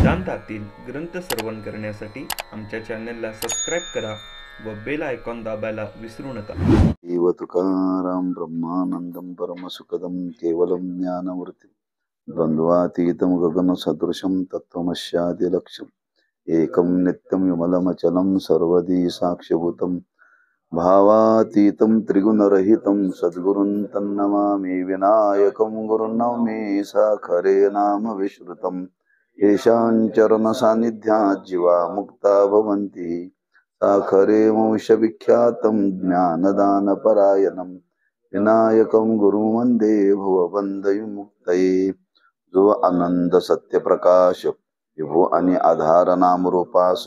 वेदांतातील ग्रंथ श्रवण करण्यासाठी आमच्या चॅनलला सबस्क्राईब करा व बेल आयकॉन दाबायला विसरू नका. देव तुकाराम ब्रह्मानंदम परमसुखदम केवलम ज्ञानमूर्ती द्वंद्वातीतम गगन सदृशम तत्वमस्यादि लक्ष्यम एकम नित्यम विमलमचलम सर्वदी साक्षिभूतम भावातीतम त्रिगुणरहितम सद्गुरुं तन्नमामि विनायकं गुरुं नौमि साखरे नाम विश्रुतम येषांचरण सान्निध्यात् जीवा मुक्ता भवन्ति साखरे वंशविख्यातं ज्ञानदानपरायणं विनायकं गुरुं वन्दे भुवबन्धविमुक्तये. जो आनंद सत्यप्रकाश विभू आणि आधार नाम रूपास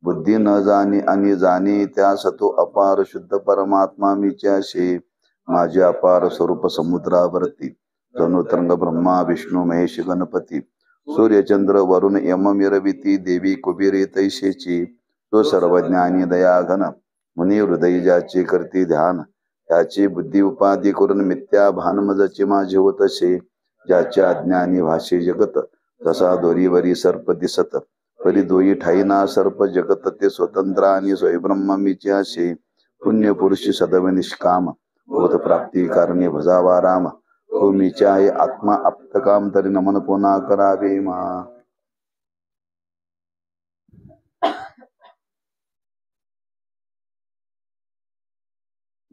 बुद्धी न जाणी आणि जाणी त्यास तो अपार शुद्ध परमात्मा मीच्याशे माझे अपार स्वरूप समुद्रावरती जणू तरंग ब्रह्मा विष्णू महेश गणपती सूर्यचंद्र वरुण यम मिरविती देवी कुबेरे तैशेची तो सर्वज्ञानी दयाघन मुनी हृदय ज्याचे करती ध्यान त्याची बुद्धी उपाधी करून मिथ्या भानमजचे माझे होत असे ज्याचे अज्ञानी भाषे जगत तसा दोरीवरी सर्प दिसत परी दोई ठाईना सर्प जगत ते स्वतंत्र आणि स्वयंब्रह्म मीचे असे पुण्य पुरुषी सदैव निष्काम बोध प्राप्ती कारणे भजावा राम तो मीचे आहे आत्मा आप्तकाम तरी नमन कोणा करावे मा.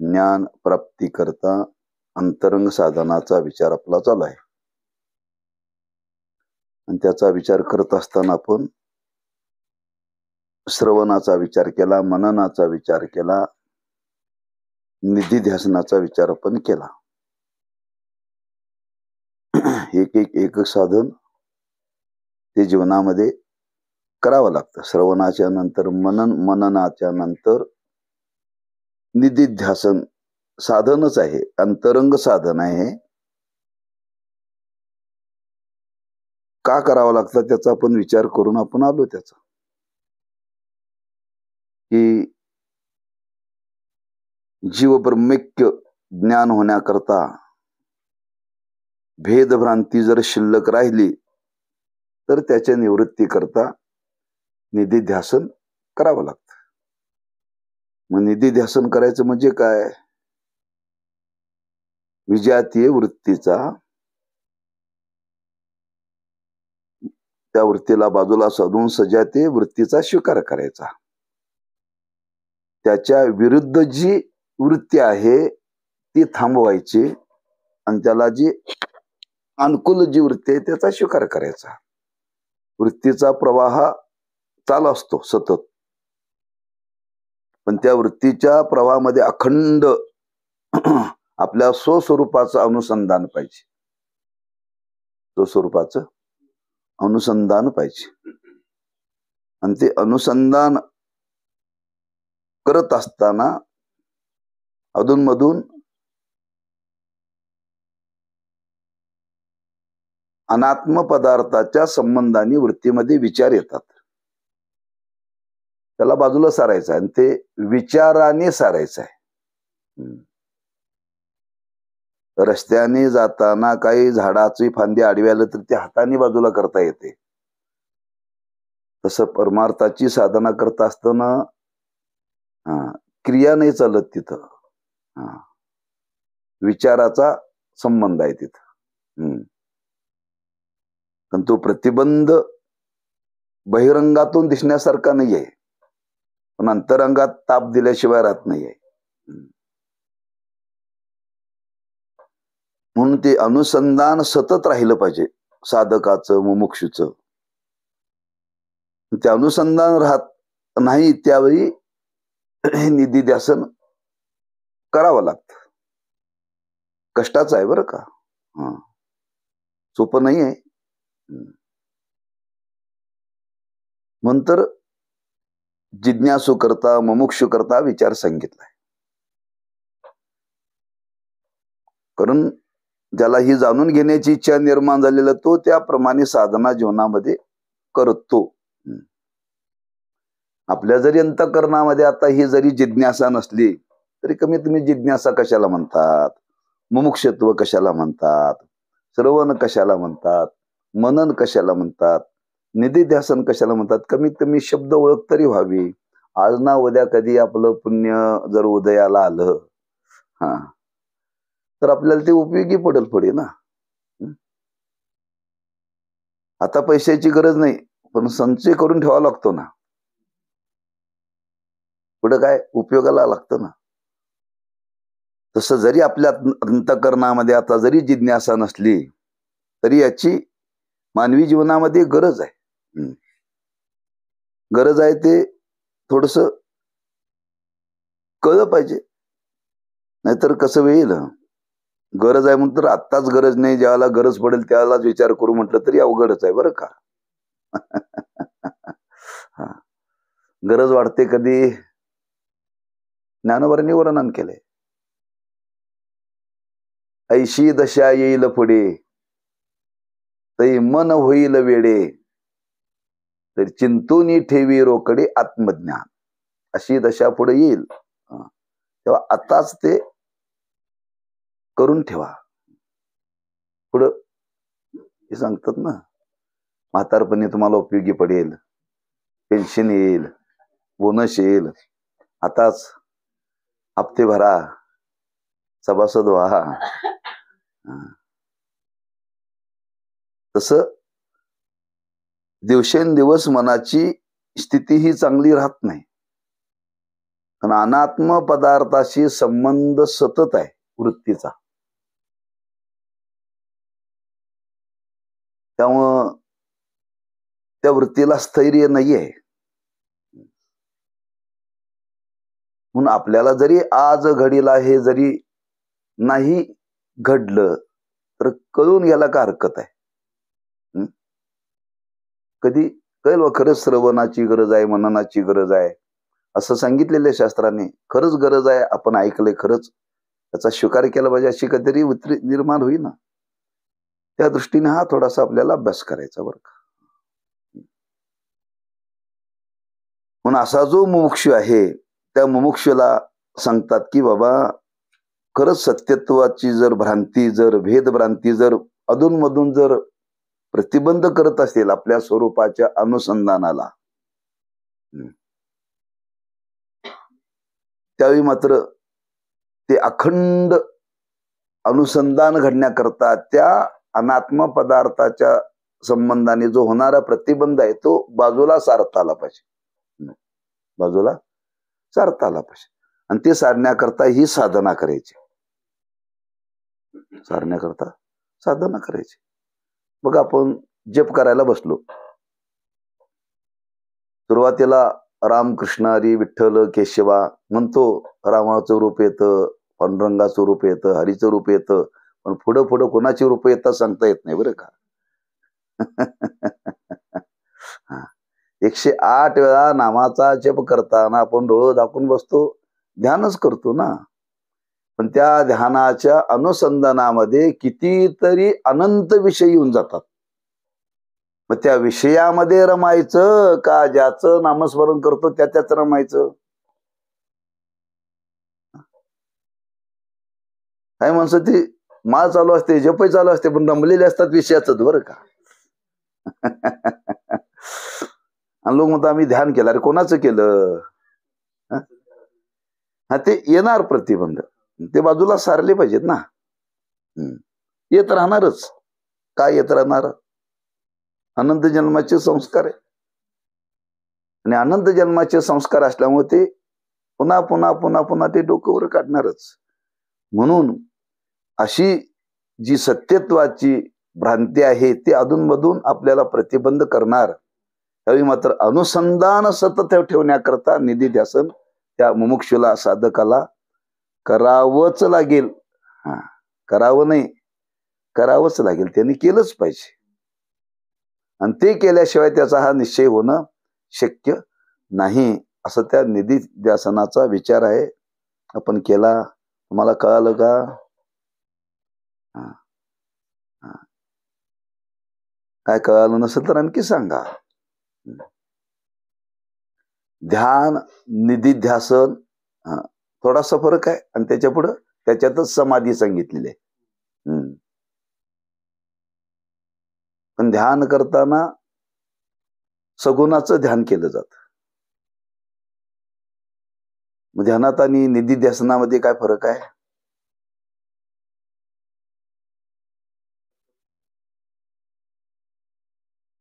ज्ञान प्राप्ती करता अंतरंग साधनाचा विचार आपला चालू आहे आणि त्याचा विचार करत असताना आपण श्रवणाचा विचार केला, मननाचा विचार केला, निधिध्यासनाचा विचार आपण केला. एक साधन ते जीवनामध्ये करावं लागतं. श्रवणाच्या नंतर मननाच्या नंतर निधिध्यासन साधनच आहे, अंतरंग साधन आहे. का करावं लागतं त्याचा आपण विचार करून आपण आलो त्याचा की जीव ब्रह्मैक्य ज्ञान होण्याकरता भेदभ्रांती जर शिल्लक राहिली तर त्याच्या निवृत्ती करता निधिध्यासन करावं लागतं. मग निधिध्यासन करायचं म्हणजे काय? विजातीय वृत्तीचा त्या वृत्तीला बाजूला साधून सजातीय वृत्तीचा स्वीकार करायचा. त्याच्या विरुद्ध जी वृत्ती आहे ती थांबवायची आणि त्याला जी अनुकूल जी वृत्ती आहे त्याचा स्वीकार करायचा. वृत्तीचा प्रवाह चालू असतो सतत, पण त्या वृत्तीच्या प्रवाहामध्ये अखंड आपल्या स्वस्वरूपाचं अनुसंधान पाहिजे. स्वस्वरूपाचं अनुसंधान पाहिजे आणि ते अनुसंधान करत असताना अधूनमधून अनात्म पदार्थाच्या संबंधाने वृत्तीमध्ये विचार येतात. त्याला बाजूला सारायचं आणि ते विचाराने सारायचं आहे. रस्त्याने जाताना काही झाडाची फांदी आडवी आलं तर ते हाताने बाजूला करता येते. तसं परमार्थाची साधना करत असताना क्रिया नाही चालत तिथं, विचाराचा संबंध आहे तिथं. पण तो प्रतिबंध बहिरंगातून दिसण्यासारखा नाही आहे, पण अंतरंगात ताप दिल्याशिवाय राहत नाही आहे. म्हणून ते अनुसंधान सतत राहिलं पाहिजे साधकाचं मुमुक्षुचं. ते अनुसंधान राहत नाही त्यावेळी निधिध्यासन करावं लागतं. कष्टाचं आहे बरं का, सोपं नाही आहे. नंतर जिज्ञासू करता मुमुक्षु करता विचार सांगितलाय. कारण ज्याला ही जाणून घेण्याची इच्छा निर्माण झालेला तो त्याप्रमाणे साधना जीवनामध्ये करतो. आपल्या जरी अंतःकरणामध्ये आता ही जरी जिज्ञासा नसली तरी कमीत कमी जिज्ञासा कशाला म्हणतात, मुमुक्षत्व कशाला म्हणतात, श्रवण कशाला म्हणतात, मनन कशाला म्हणतात, निधिध्यासन कशाला म्हणतात? कमीत कमी शब्द ओळख तरी व्हावी. आज ना उद्या कधी आपलं पुण्य जर उदयाला आलं हा तर आपल्याला ते उपयोगी पडेल पुढे ना. आता पैशाची गरज नाही, पण संचय करून ठेवावा लागतो ना. पुढे काय उपयोगाला लागतं ना. तसं जरी आपल्या अंतःकरणामध्ये आता जरी जिज्ञासा नसली तरी याची मानवी जीवनामध्ये गरज आहे. गरज आहे ते थोडस कळलं पाहिजे, नाहीतर कसं होईल. गरज आहे म्हणून तर आत्ताच गरज नाही, ज्याला गरज पडेल त्यालाच विचार करू म्हटलं तरी अवघडच आहे बरं का. गरज वाढते कधी? ज्ञानोबांनी वर्णन केले, ऐशी दशा येईल पुढे तै मन होईल वेडे, तर चिंतूनी ठेवी रोकडे आत्मज्ञान. अशी दशा पुढे येईल, तेव्हा आताच ते करून ठेवा. पुढं हे सांगतात ना, म्हातारपणी तुम्हाला उपयोगी पडेल, पेन्शन येईल, बोनस येईल. आताच हप्ते भरा, सभासद व्हा. तसं दिवसेंदिवस मनाची स्थिती ही चांगली राहत नाही, पण अनात्म पदार्थाशी संबंध सतत आहे वृत्तीचा. त्यामुळं त्या वृत्तीला स्थैर्य नाहीये. म्हणून आपल्याला जरी आज घडीला हे जरी नाही घडलं तर कळून घ्यायला का हरकत आहे? कधी कळेल व खरंच श्रवणाची गरज आहे, मननाची गरज आहे असं सांगितलेले शास्त्राने. खरंच गरज आहे, आपण ऐकलंय, खरंच त्याचा स्वीकार केला पाहिजे अशी कधीतरी निर्माण होईल ना. त्या दृष्टीने हा थोडासा आपल्याला अभ्यास करायचा बरं का. म्हणून असा जो मुमुक्षु आहे त्या मुमुक्षुला सांगतात की बाबा खरंच सत्यत्वाची जर भ्रांती, जर भेदभ्रांती जर अधूनमधून जर प्रतिबंध करत असेल आपल्या स्वरूपाच्या अनुसंधानाला, त्यावेळी मात्र ते अखंड अनुसंधान घडण्याकरता त्या अनात्म पदार्थाच्या संबंधाने जो होणारा प्रतिबंध आहे तो बाजूला सारता आला पाहिजे, बाजूला सारता आला पाहिजे. आणि ते सारण्याकरता ही साधना करायची, सारण्याकरता साधना करायची. बघ आपण जप करायला बसलो, सुरुवातीला राम कृष्ण हरी विठ्ठल केशवा म्हणतो, रामाचं रूप येतं, पांडुरंगाचं रूप येतं, हरीचं रूप येतं, पण पुढं पुढं कोणाची रूप येतात सांगता येत नाही बरं का. 108 वेळा नामाचा जप करताना आपण डोळं झाकून बसतो, ध्यानच करतो ना. पण त्या ध्यानाच्या अनुसंधानामध्ये कितीतरी अनंत विषय येऊन जातात. मग त्या विषयामध्ये रमायचं का ज्याचं नामस्मरण करतो त्याच्याच रमायचं? काय माणसं ती माळ चालू असते, जपही चालू असते, पण रमलेले असतात विषयाच बरं का. आणि लोक म्हणतात आम्ही ध्यान केलं. अरे कोणाचं केलं? हा ते येणार प्रतिबंध, ते बाजूला सारले पाहिजेत ना. येत राहणारच. काय येत राहणार? अनंत जन्माचे संस्कार आहे. आणि अनंत जन्माचे संस्कार असल्यामुळे ते पुन्हा पुन्हा पुन्हा पुन्हा ते डोकं वर काढणारच. म्हणून अशी जी सत्यत्वाची भ्रांती आहे ते अधूनमधून आपल्याला प्रतिबंध करणार. त्यावेळी मात्र अनुसंधान सतत ठेवण्याकरता निधिध्यासन त्या मुमुक्षुला, साधकाला करावंच लागेल. करावं नाही, करावंच लागेल, त्यांनी केलंच पाहिजे. आणि ते केल्याशिवाय त्याचा हा निश्चय होणं शक्य नाही, असं त्या निधिध्यासनाचा विचार आहे. आपण केला, तुम्हाला कळालं का? काय कळालं नसेल तर आणखी सांगा. ध्यान, निधिध्यासन थोडासा फरक आहे, आणि त्याच्या पुढं त्याच्यातच समाधी सांगितलेली आहे. पण ध्यान करताना सगुणाचं ध्यान केलं जातं. मग ध्यानात आणि निधिध्यासनामध्ये काय फरक आहे?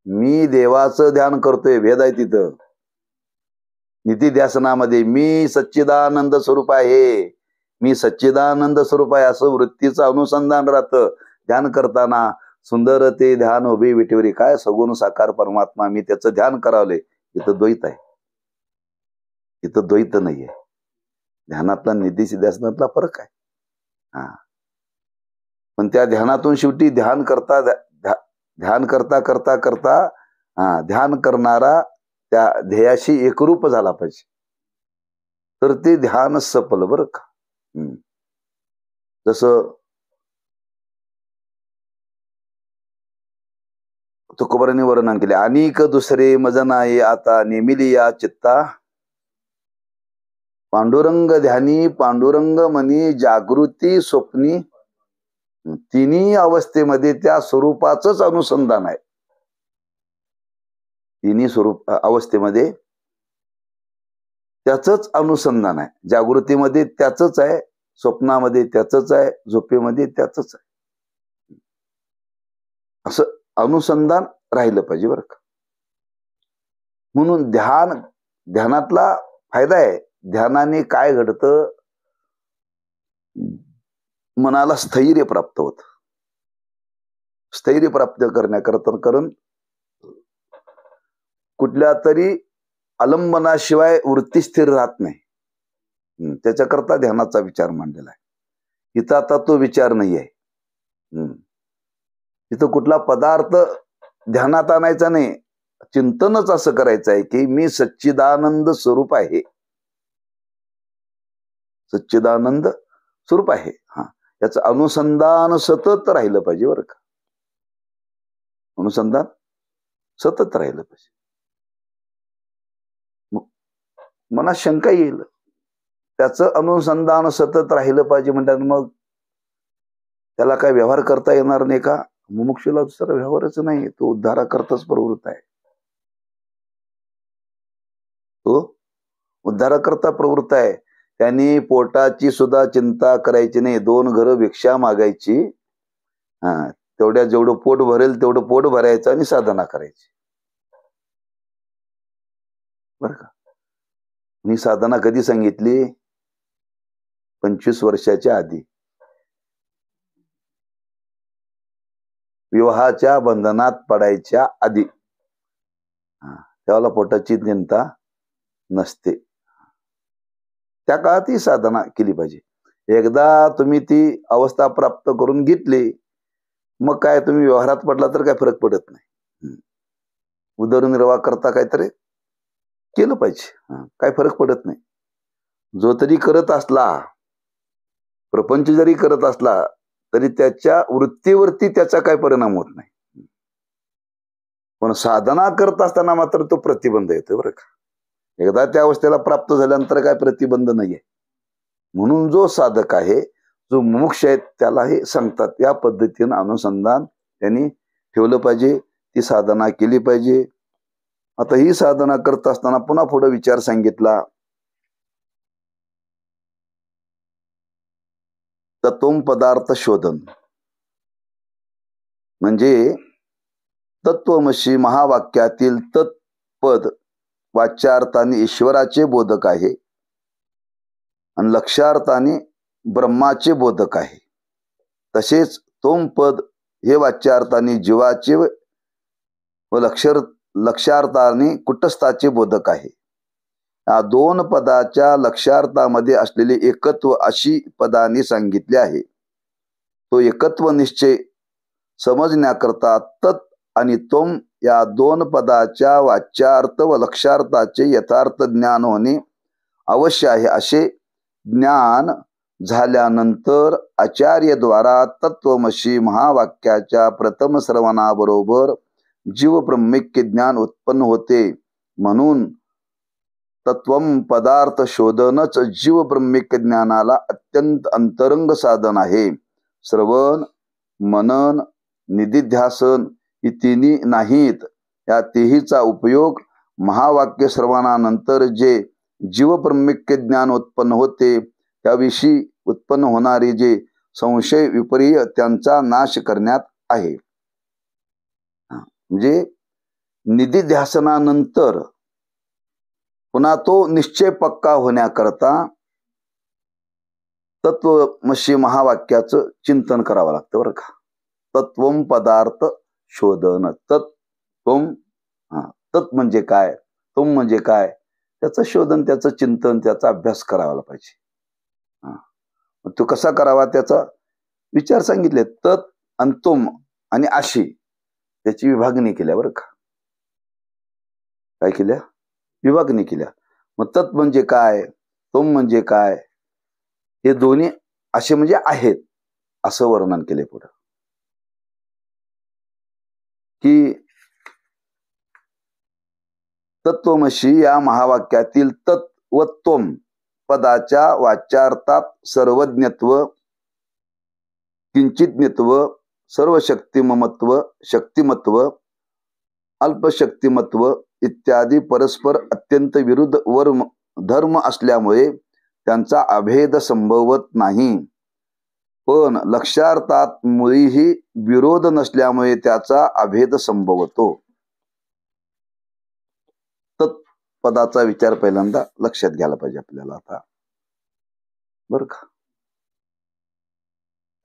मी देवाचं ध्यान करतोय, भेद आहे तिथं. निधिध्यासनामध्ये मी सच्चिदानंद स्वरूप आहे, मी सच्चिदानंद स्वरूप आहे असं वृत्तीचं अनुसंधान राहतं. ध्यान करताना सुंदर ते ध्यान उभे विटेवरी, काय सगुण साकार परमात्मा, मी त्याचं ध्यान करावले. इथं द्वैत आहे, इथं द्वैत नाहीये. ध्यानातला निधिध्यासनातला फरक आहे. हा, पण त्या ध्यानातून शेवटी ध्यान करता करता ध्यान करणारा त्या ध्येयाशी एकरूप झाला पाहिजे, तर ते ध्यान सफल. बरं का? जसं तुकोबारांनी वर्णन केले, अनेक दुसरे मज नाही आता नेमिलिया चित्ता, पांडुरंग ध्यानी पांडुरंग मनी जागृती स्वप्नी, तिन्ही अवस्थेमध्ये त्या स्वरूपाचंच अनुसंधान आहे. तिन्ही स्वरूप अवस्थेमध्ये त्याचंच अनुसंधान आहे. जागृतीमध्ये त्याचंच आहे, स्वप्नामध्ये त्याचंच आहे, झोपेमध्ये त्याचंच आहे. असं अनुसंधान राहिलं पाहिजे बरं का. म्हणून ध्यानातला फायदा आहे. ध्यानाने काय घडतं, मनाला स्थैर्य प्राप्त होत. स्थैर्य प्राप्त करण्याकरता कुठल्या तरी आलंबनाशिवाय वृत्ती स्थिर राहत नाही. त्याच्याकरता ध्यानाचा विचार मांडलेला आहे. इथं आता तो विचार नाही आहे. इथं कुठला पदार्थ ध्यानात आणायचा नाही, चिंतनच असं करायचं आहे की मी सच्चिदानंद स्वरूप आहे, सच्चिदानंद स्वरूप आहे. हा, याचं अनुसंधान सतत राहिलं पाहिजे बरं का. अनुसंधान सतत राहिलं पाहिजे. मनात शंका येईल, त्याचं अनुसंधान सतत राहिलं पाहिजे म्हणतात, मग त्याला काय व्यवहार करता येणार नाही का? मुमुक्षूला दुसरा व्यवहारच नाही, तो उद्धाराकरताच प्रवृत्त आहे. तो उद्धाराकरता प्रवृत्त आहे. त्यांनी पोटाची सुद्धा चिंता करायची नाही, 2 घरं भिक्षा मागायची, तेवढ्या जेवढं पोट भरेल तेवढं पोट भरायचं आणि साधना करायची बरं का. मी साधना कधी सांगितली? 25 वर्षाच्या आधी, विवाहाच्या बंधनात पडायच्या आधी. त्याला पोटाची चिंता नसते. त्या काळात ही साधना केली पाहिजे. एकदा तुम्ही ती अवस्था प्राप्त करून घेतली, मग काय तुम्ही व्यवहारात पडला तर काय फरक पडत नाही. उदरनिर्वाह करता काहीतरी केलं पाहिजे, काय फरक पडत नाही. जो तरी करत असला, प्रपंच जरी करत असला तरी त्याच्या वृत्तीवरती त्याचा काय परिणाम होत नाही. पण साधना करत असताना मात्र तो प्रतिबंध येतो बरं का. एकदा त्या अवस्थेला प्राप्त झाल्यानंतर काय प्रतिबंध नाहीये. म्हणून जो साधक आहे, जो मुमुक्ष आहे, त्याला हे सांगतात या पद्धतीनं अनुसंधान त्यांनी ठेवलं पाहिजे, ती साधना केली पाहिजे. आता ही साधना करत असताना पुन्हा पुढे विचार सांगितला, तत्वम पदार्थ शोधन, म्हणजे तत्वमशी महावाक्यातील तत्पद वाच्यार्थाने ईश्वराचे बोधक आहे आणि लक्ष्यार्थाने ब्रह्माचे बोधक आहे. तसेच तोम पद हे वाच्यार्थाने जीवाचे व लक्ष्यार्थाने कुटस्थाचे बोधक आहे. या 2 पदाच्या लक्ष्यार्थामध्ये असलेले एकत्व अशी पदाने सांगितले आहे. तो एकत्व निश्चय समजण्याकरता तत् आणि तोम या 2 पदाच्या वाच्यार्थ व लक्ष्यार्थाचे यथार्थ ज्ञान होणे अवश्य आहे. असे ज्ञान झाल्यानंतर आचार्यद्वारा तत्वमशी महावाक्याच्या प्रथम श्रवणाबरोबर जीव ब्रह्मैक्य ज्ञान उत्पन्न होते. म्हणून तत्वम पदार्थ शोधनच जीव ब्रह्मैक्य ज्ञानाला अत्यंत अंतरंग साधन आहे. श्रवण, मनन, निधिध्यासन ही तिन्ही नाहीत या तिहीचा उपयोग महावाक्य श्रवणानंतर जे जीवप्रम्यक्य ज्ञान उत्पन्न होते त्याविषयी उत्पन्न होणारे जे संशय विपर्य त्यांचा नाश करण्यात आहे. म्हणजे निधिध्यासनानंतर पुन्हा तो निश्चय पक्का होण्याकरता तत्वमसी महावाक्याचं चिंतन करावं लागतं बरं का. तत्वम पदार्थ शोधन. तत्वम तत् म्हणजे काय, तुम म्हणजे काय, त्याचं शोधन, त्याचं चिंतन, त्याचा अभ्यास करावा पाहिजे. तो कसा करावा त्याचा विचार सांगितले. तत् आणि तुम आणि अशी त्याची विभागणी केल्या बरं का. काय केल्या? विभागणी केल्या. मग तत् म्हणजे काय, तुम म्हणजे काय, हे दोन्ही असे म्हणजे आहेत असं वर्णन केले पुढे. की तत्वमसी या महावाक्यातील तत् व त्वम पदाच्या वाच्यार्थात सर्वज्ञत्व, किंचितज्ञत्व, सर्वशक्तिमत्व, शक्तिमत्व, अल्पशक्तिमत्व इत्यादी परस्पर अत्यंत विरुद्ध धर्म असल्यामुळे त्यांचा अभेद संभवत नाही. पण लक्षार्थात मुळीही विरोध नसल्यामुळे त्याचा अभेद संभवतो. तत्पदाचा विचार पहिल्यांदा लक्षात घ्यायला पाहिजे आपल्याला आता बर का.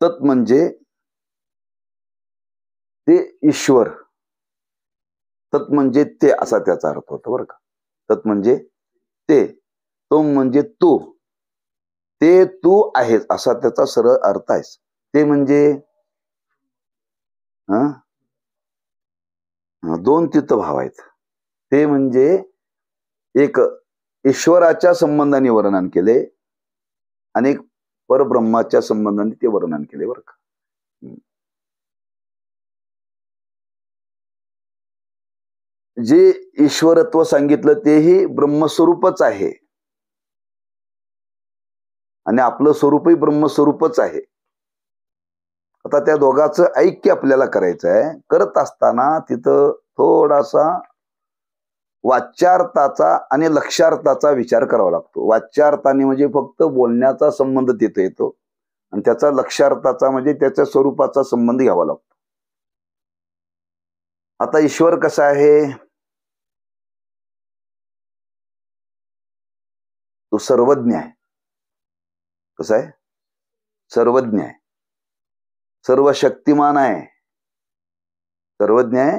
तत् म्हणजे ते ईश्वर, तत् म्हणजे ते असा त्याचा अर्थ होतो बरं का. तत् म्हणजे ते, तुम म्हणजे तू, ते तू आहेस असा त्याचा सरळ अर्थ आहे. ते म्हणजे दोन तिथभाव आहेत. ते म्हणजे एक ईश्वराच्या संबंधाने वर्णन केले आणि एक परब्रह्माच्या संबंधाने ते वर्णन केले बरं का. जे ईश्वरत्व सांगितलं तेही ब्रह्मस्वरूपच आहे आणि आपलं स्वरूपही ब्रह्मस्वरूपच आहे. आता त्या दोघांचं ऐक्य आपल्याला करायचं आहे. करत असताना तिथं थोडासा वाच्यार्थाचा आणि लक्ष्यार्थाचा विचार करावा लागतो. वाच्यार्थाने म्हणजे फक्त बोलण्याचा संबंध तिथे येतो आणि त्याचा लक्ष्यार्थाचा म्हणजे त्याच्या स्वरूपाचा संबंध घ्यावा लागतो. आता ईश्वर कसा आहे, तो सर्वज्ञ आहे. कसा आहे? सर्वज्ञ आहे, सर्व शक्तिमान आहे. सर्वज्ञ आहे,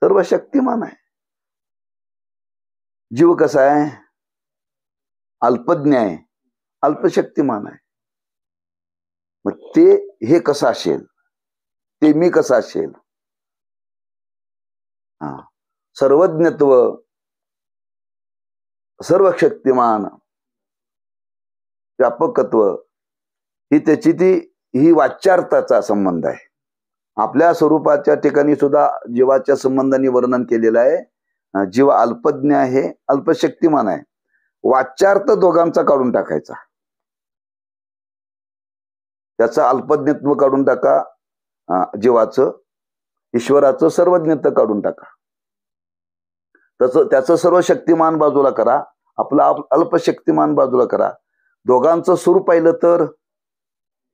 सर्व शक्तिमान आहे. जीव कसा आहे? अल्पज्ञ आहे, अल्पशक्तिमान आहे. मग ते हे कसं असेल, ते मी कसं असेल? सर्वज्ञत्व, सर्व शक्तिमान, व्यापकत्व ही त्याची ही वाच्यार्थाचा संबंध आहे. आपल्या स्वरूपाच्या ठिकाणी सुद्धा जीवाच्या संबंधाने वर्णन केलेलं आहे. जीव अल्पज्ञ आहे, अल्पशक्तिमान आहे. वाच्यार्थ दोघांचा काढून टाकायचा. त्याचं अल्पज्ञत्व काढून टाका, जीवाचं, ईश्वराचं सर्वज्ञत्व काढून टाका. त्याचं सर्व शक्तिमान बाजूला करा, आपला अल्पशक्तिमान बाजूला करा. दोघांचं स्वरूप पाहिलं तर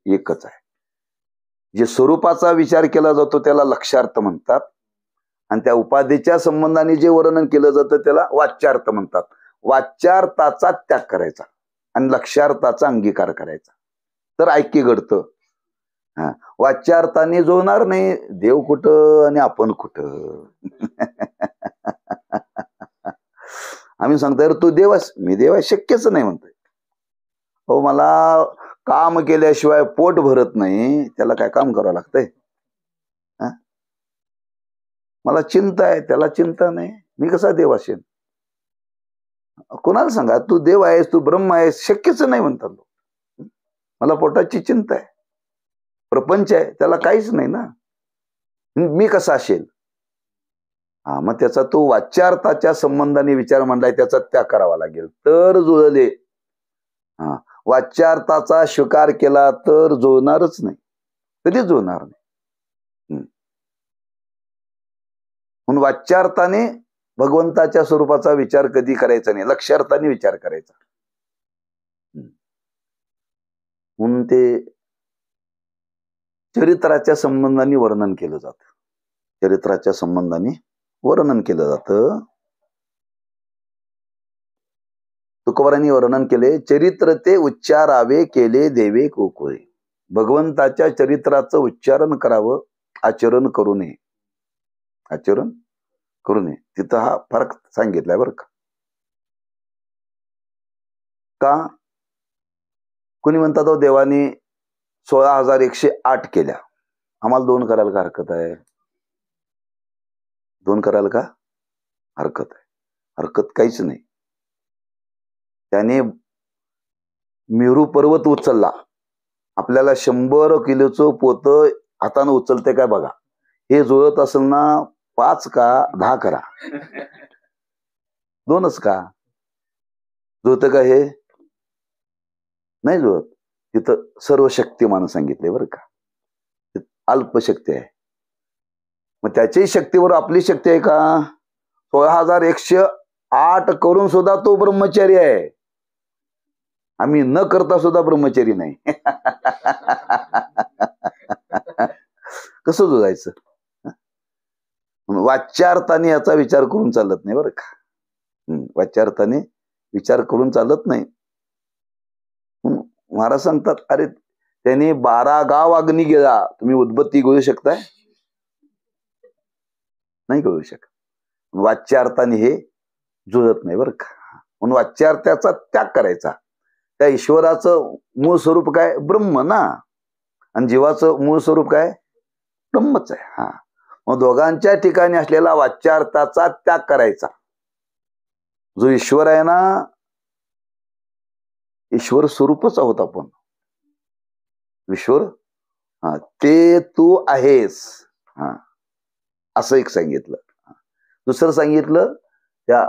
एकच आहे. जे स्वरूपाचा विचार केला जातो त्याला लक्ष्यार्थ म्हणतात आणि त्या उपाधीच्या संबंधाने जे वर्णन केलं जातं त्याला वाच्यार्थ म्हणतात. वाच्यार्थाचा त्याग करायचा आणि लक्ष्यार्थाचा अंगीकार करायचा तर ऐक्य घडतं. वाच्यार्थाने जोडणार नाही, देव कुठं आणि आपण कुठं. आम्ही सांगतो तू देवस, मी देव आहे, शक्यच नाही म्हणतोय. हो, मला काम केल्याशिवाय पोट भरत नाही, त्याला काय काम करावं लागतंय? मला चिंता आहे, त्याला चिंता नाही, मी कसा देव असेल? कोणाला सांगा तू देव आहेस, तू ब्रह्म आहेस, शक्यच नाही म्हणतात लोक. मला पोटाची चिंता आहे, प्रपंच आहे, त्याला काहीच नाही ना, मी कसा असेल? मग त्याचा तो वाच्यार्थाच्या संबंधाने विचार मांडलाय, त्याचा त्याग करावा लागेल तर जुळले. वाच्यार्थाचा स्वीकार केला तर जुळणारच नाही, कधीच जुळणार नाही. म्हणून वाच्यार्थाने भगवंताच्या स्वरूपाचा विचार कधी करायचा नाही, लक्ष्यार्थाने विचार करायचा. म्हणून ते चरित्राच्या संबंधाने वर्णन केलं जातं. चरित्राच्या संबंधाने वर्णन केलं जातं. तुकोबारांनी वर्णन केले, चरित्र ते उच्चारावे केले देवे कोकोळे. भगवंताच्या चरित्राचं उच्चारण करावं, आचरण करू नये. आचरण करू नये. तिथं हा फरक सांगितलाय बरं का. कोणी म्हणतात देवाने 16,108 केल्या, आम्हाला 2 करायला का हरकत आहे? 2 करायला का हरकत आहे? हरकत काहीच नाही. त्याने मेरू पर्वत उचलला, आपल्याला 100 किलोचं पोत हाताने उचलते काय बघा. हे जुळत असेल ना 5 का 10 करा, 2च का जुळत का? हे नाही जुळत. तिथं सर्व शक्तिमान सांगितले बरं का, अल्पशक्ती आहे. मग त्याच्याही शक्तीवर आपली शक्ती आहे का? 16,108 करून सुद्धा तो ब्रह्मचारी आहे. आम्ही न करता सुद्धा ब्रह्मचारी नाही. कसं जुळायचं? वाच्यार्थाने याचा विचार करून चालत नाही बरं का. वाच्यार्थाने विचार करून चालत नाही. महाराज सांगतात, अरे त्याने 12 गाव अग्नी गेला, तुम्ही उदबत्ती गळू शकताय? नाही गळू शकत. वाच्यार्थाने हे जुळत नाही बरं का. म्हणून वाच्यार्थाचा त्याग करायचा. त्या ईश्वराचं मूळ स्वरूप काय? ब्रह्म ना. आणि जीवाचं मूळ स्वरूप काय? ब्रह्मच आहे. हा, मग दोघांच्या ठिकाणी असलेला वाच्यार्थाचा त्याग करायचा. जो ईश्वर आहे ना, ईश्वर स्वरूपच आहोत आपण. ईश्वर हा, ते तू आहेस. हा, असं एक सांगितलं. दुसरं सांगितलं, त्या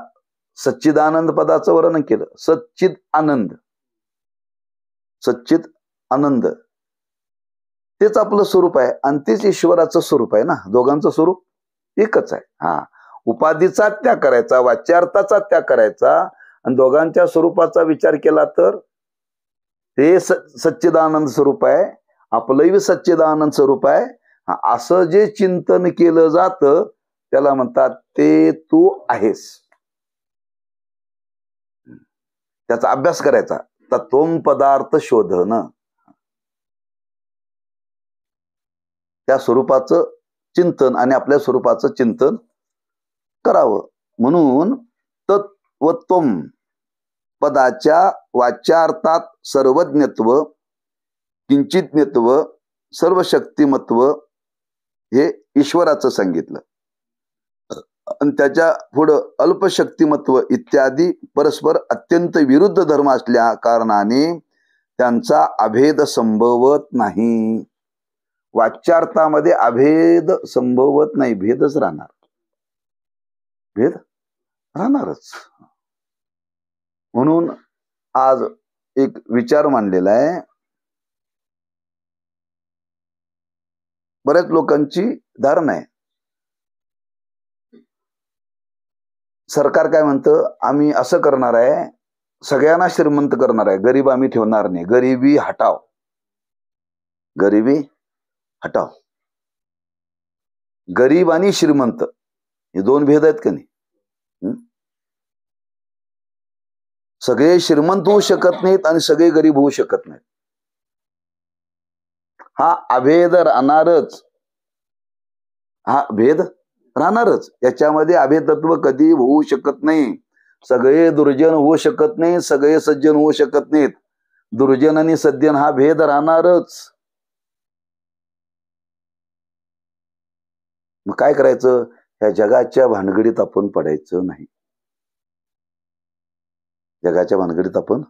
सच्चिदानंद पदाचं वर्णन केलं. सच्चिद आनंद, सच्चिद आनंद तेच आपलं स्वरूप आहे आणि तेच ईश्वराचं स्वरूप आहे ना. दोघांचं स्वरूप एकच आहे. हा, उपाधीचा त्याग करायचा, वाच्यार्थाचा त्याग करायचा आणि दोघांच्या स्वरूपाचा विचार केला तर ते सच्चिदानंद स्वरूप आहे, आपलंही सच्चिदानंद स्वरूप आहे. असं जे चिंतन केलं जातं त्याला म्हणतात ते तू आहेस. त्याचा अभ्यास करायचा. तत्वम पदार्थ शोधन, त्या स्वरूपाचं चिंतन आणि आपल्या स्वरूपाचं चिंतन करावं. म्हणून तत्वत्वम पदाच्या वाच्यार्थात सर्वज्ञत्व, किंचितज्ञत्व, सर्वशक्तिमत्व हे ईश्वराचं सांगितलं. आणि त्याच्या पुढं अल्पशक्तिमत्व इत्यादी परस्पर अत्यंत विरुद्ध धर्म असल्या कारणाने त्यांचा अभेद संभवत नाही. वाच्यार्थामध्ये अभेद संभवत नाही, भेदच राहणार. भेद राहणारच. म्हणून आज एक विचार मांडलेला आहे. बऱ्याच लोकांची धारणा आहे, सरकार काय म्हणतं, आम्ही असं करणार आहे, सगळ्यांना श्रीमंत करणार आहे, गरीब आम्ही ठेवणार नाही. गरिबी हटाव, गरिबी हटाव. गरीब आणि श्रीमंत हे 2 भेद आहेत का नाही? सगळे श्रीमंत होऊ शकत नाहीत आणि सगळे गरीब होऊ शकत नाहीत. हा अभेद राहणारच. हा भेद राहणारच. याच्यामध्ये अभेदत्व कधी होऊ शकत नाही. सगळे दुर्जन होऊ शकत नाही, सगळे सज्जन होऊ शकत नाहीत. दुर्जन आणि सज्जन हा भेद राहणारच. मग काय करायचं? या जगाच्या भानगडीत आपण पडायचं नाही. जगाच्या भानगडीत आपण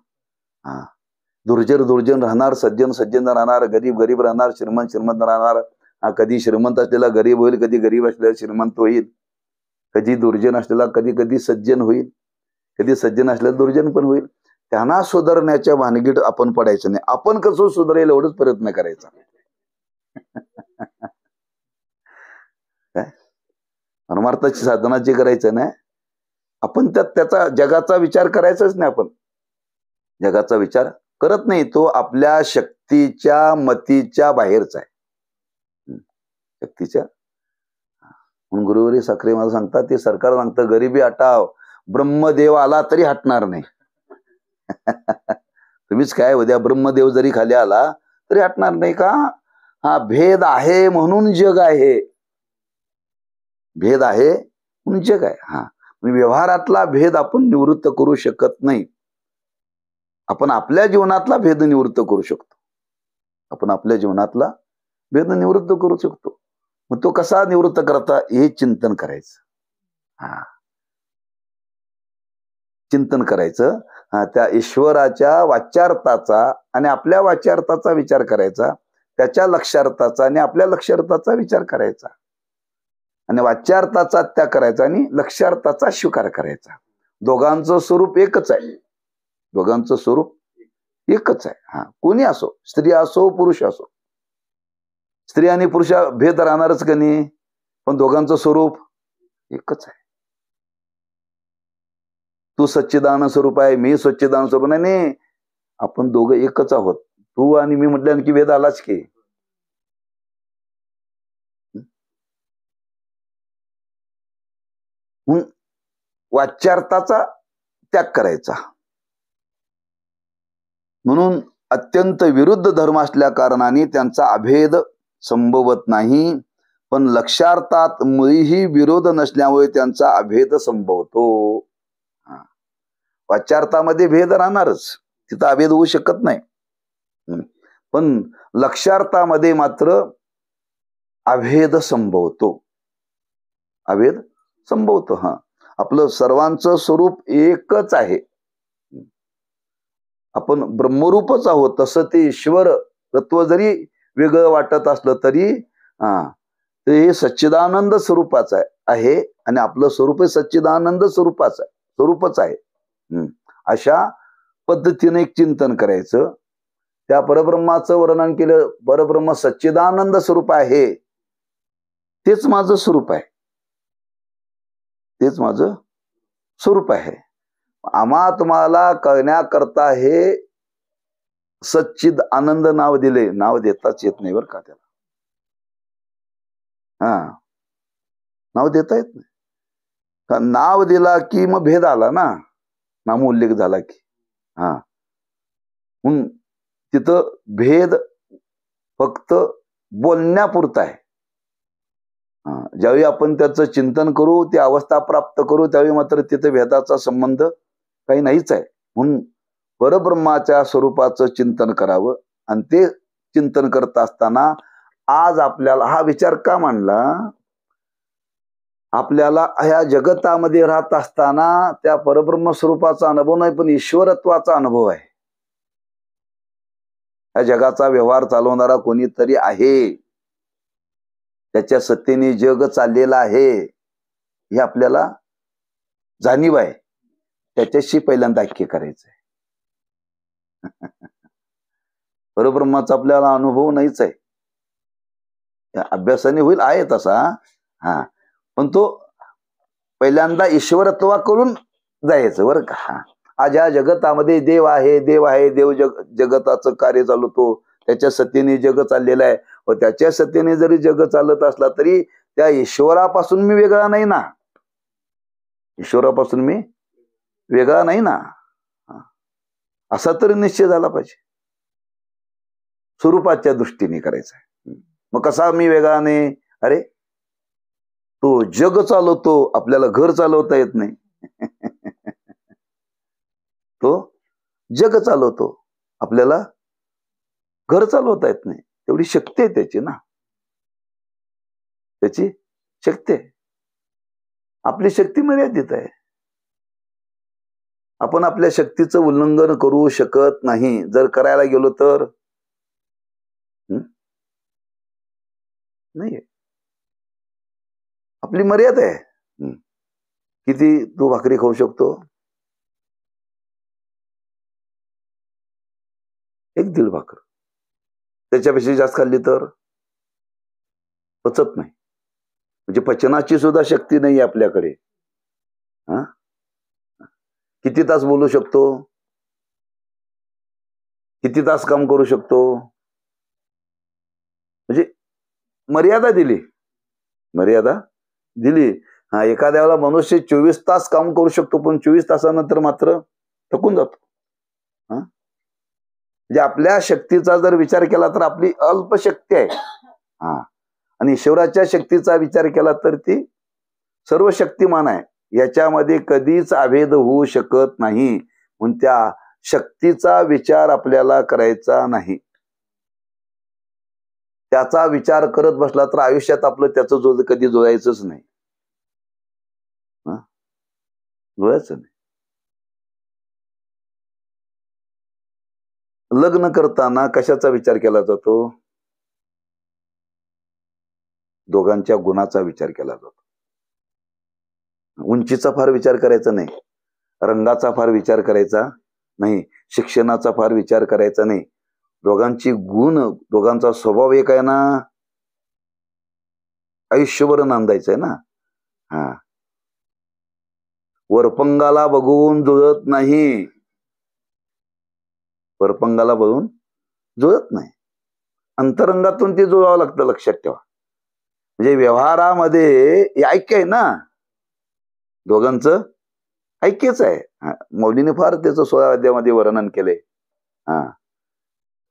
दुर्जन दुर्जन राहणार, सज्जन सज्जन राहणार, गरीब गरीब राहणार, श्रीमंत श्रीमंत राहणार. कधी श्रीमंत असलेला गरीब होईल, कधी गरीब असलेला श्रीमंत होईल, कधी दुर्जन असलेला कधी कधी सज्जन होईल, कधी सज्जन असलेला दुर्जन पण होईल. त्यांना सुधारण्याच्या भानगडीत आपण पडायचं नाही. आपण कसं सुधारेल एवढंच प्रयत्न करायचा. काय परमार्थाची साधना जी करायचं ना, आपण त्याचा जगाचा विचार करायचाच नाही. आपण जगाचा विचार करत नाही. तो आपल्या शक्तीच्या मतीच्या बाहेरचा आहे. शक्तीच्या. म्हणून गुरुवारी साखरे मला सांगतात, ते सरकार सांगतं गरिबी हटाव, ब्रह्मदेव आला तरी हटणार नाही. तुम्हीच काय उद्या ब्रह्मदेव जरी खाली आला तरी हटणार नाही का? हा भेद आहे म्हणून जग आहे. भेद आहे म्हणून जग आहे. हा व्यवहारातला भेद आपण निवृत्त करू शकत नाही. आपण आपल्या जीवनातला भेद निवृत्त करू शकतो. आपण आपल्या जीवनातला भेद निवृत्त करू शकतो. मग तो कसा निवृत्त करता, हे चिंतन करायचं. हा चिंतन करायचं. त्या ईश्वराच्या वाच्यार्थाचा आणि आपल्या वाच्यार्थाचा विचार करायचा, त्याच्या लक्ष्यार्थाचा आणि आपल्या लक्ष्यार्थाचा विचार करायचा, आणि वाच्यार्थाचा त्याग करायचा आणि लक्ष्यार्थाचा स्वीकार करायचा. दोघांचं स्वरूप एकच आहे. दोघांचं स्वरूप एकच आहे. हा कोणी असो, स्त्री असो पुरुष असो. स्त्री आणि पुरुष भेद राहणारच का नाही, पण दोघांचं स्वरूप एकच आहे. तू सच्चिदानंद स्वरूप आहे, मी सच्चिदानंद स्वरूप नाही. आपण दोघं एकच आहोत. तू आणि मी म्हटल्यानं की भेद आलाच की. वाच्यार्थाचा त्याग करायचा. म्हणून अत्यंत विरुद्ध धर्म असल्या कारणाने त्यांचा अभेद संभवत नाही, पण लक्ष्यार्थात मुळीही विरोध नसल्यामुळे त्यांचा अभेद संभवतो. वाच्यार्थामध्ये भेद राहणारच, तिथं अभेद होऊ शकत नाही. पण लक्ष्यार्थामध्ये मात्र अभेद संभवतो. अभेद संभवतो. हा आपलं सर्वांचं स्वरूप एकच आहे. आपण ब्रह्मरूपच आहोत. तसं ते ईश्वर तत्व जरी वेगळं वाटत असलं तरी ते हे सच्चिदानंद स्वरूपाचं आहे आणि आपलं स्वरूप हे सच्चिदानंद स्वरूपच आहे. अशा पद्धतीने एक चिंतन करायचं. त्या परब्रह्माचं वर्णन केलं. परब्रह्म सच्चिदानंद स्वरूप आहे, तेच माझं स्वरूप आहे. तेच माझं स्वरूप आहे. आम्हा तुम्हाला कळण्याकरता हे सच्चिद आनंद नाव दिले. नाव देताच येत नाही बरं का त्याला. नाव देता येत नाही. नाव दिला की मग भेद आला ना, नामोल्लेख झाला की. म्हणून तिथं भेद फक्त बोलण्यापुरता आहे. ज्यावेळी आपण त्याचं चिंतन करू, ती अवस्था प्राप्त करू, त्यावेळी मात्र तिथे भेदाचा संबंध काही नाहीच आहे. म्हणून परब्रह्माच्या स्वरूपाचं चिंतन करावं. आणि ते चिंतन करत असताना आज आपल्याला हा विचार का मांडला, आपल्याला ह्या जगतामध्ये राहत असताना त्या परब्रह्म स्वरूपाचा अनुभव नाही, पण ईश्वरत्वाचा अनुभव आहे. या जगाचा व्यवहार चालवणारा कोणीतरी आहे, त्याच्या सत्तेने जग चाललेलं आहे, हे आपल्याला जाणीव आहे. त्याच्याशी पहिल्यांदा ऐक्य करायचंय. परब्रह्माचा आपल्याला अनुभव नाहीच आहे. अभ्यासाने होईल, आहे तसा. पण तो पहिल्यांदा ईश्वरत्वाकडून जायचं बरं का. आज या जगतामध्ये देव आहे, देव आहे, देव जगताचं कार्य चालवतो, त्याच्या सत्तेने जग चाललेलं आहे. व त्याच्या सत्तेने जरी जग चालत असला तरी त्या ईश्वरापासून मी वेगळा नाही ना. ईश्वरापासून मी वेगळा नाही ना, असा तरी निश्चय झाला पाहिजे. स्वरूपाच्या दृष्टीने करायचा. मग कसा मी वेगळा नाही? अरे तो जग चालवतो, आपल्याला घर चालवता येत नाही. तो जग चालवतो, आपल्याला घर चालवता येत नाही. तेवढी शक्ती आहे त्याची ना, त्याची शक्ती आहे. आपली शक्ती मर्यादित आहे. आपण आपल्या शक्तीचं उल्लंघन करू शकत नाही. जर करायला गेलो तर नाही, आपली मर्यादा आहे. किती तू भाकरी खाऊ शकतो? 1-1.5 भाकर. त्याच्यापेक्षा जास्त खाल्ली तर पचत नाही. म्हणजे पचनाची सुद्धा शक्ती नाही आपल्याकडे. हा, किती तास बोलू शकतो, किती तास काम करू शकतो, म्हणजे मर्यादा दिली, मर्यादा दिली. हा, एखाद्याला मनुष्य 24 तास काम करू शकतो, पण 24 तासानंतर मात्र थकून जातो. हा, म्हणजे आपल्या शक्तीचा जर विचार केला तर आपली अल्प शक्ती आहे. हा, आणि ईश्वराच्या शक्तीचा विचार केला तर ती सर्व शक्तिमान आहे. याच्यामध्ये कधीच अभेद होऊ शकत नाही. म्हणून त्या शक्तीचा विचार आपल्याला करायचा नाही. त्याचा विचार करत बसला तर आयुष्यात आपलं त्याचं कधी जुळायचंच नाही. जुळायचं नाही. लग्न करताना कशाचा विचार केला जातो? दोघांच्या गुणाचा विचार केला जातो. उंचीचा फार विचार करायचा नाही, रंगाचा फार विचार करायचा नाही, शिक्षणाचा फार विचार करायचा नाही. दोघांची गुण, दोघांचा स्वभाव एक आहे ना, आयुष्यभर नांदायचं आहे ना. हा, वरपंगाला बघून जुळत नाही, वरपंगाला बघून जुळत नाही, अंतरंगातून ते जुळावं लागतं. लक्षात ठेवा. म्हणजे व्यवहारामध्ये ऐक्य आहे ना, दोघांचं ऐक्यच आहे. मौलीने फार त्याचं 16 अध्यायामध्ये वर्णन केले. हा,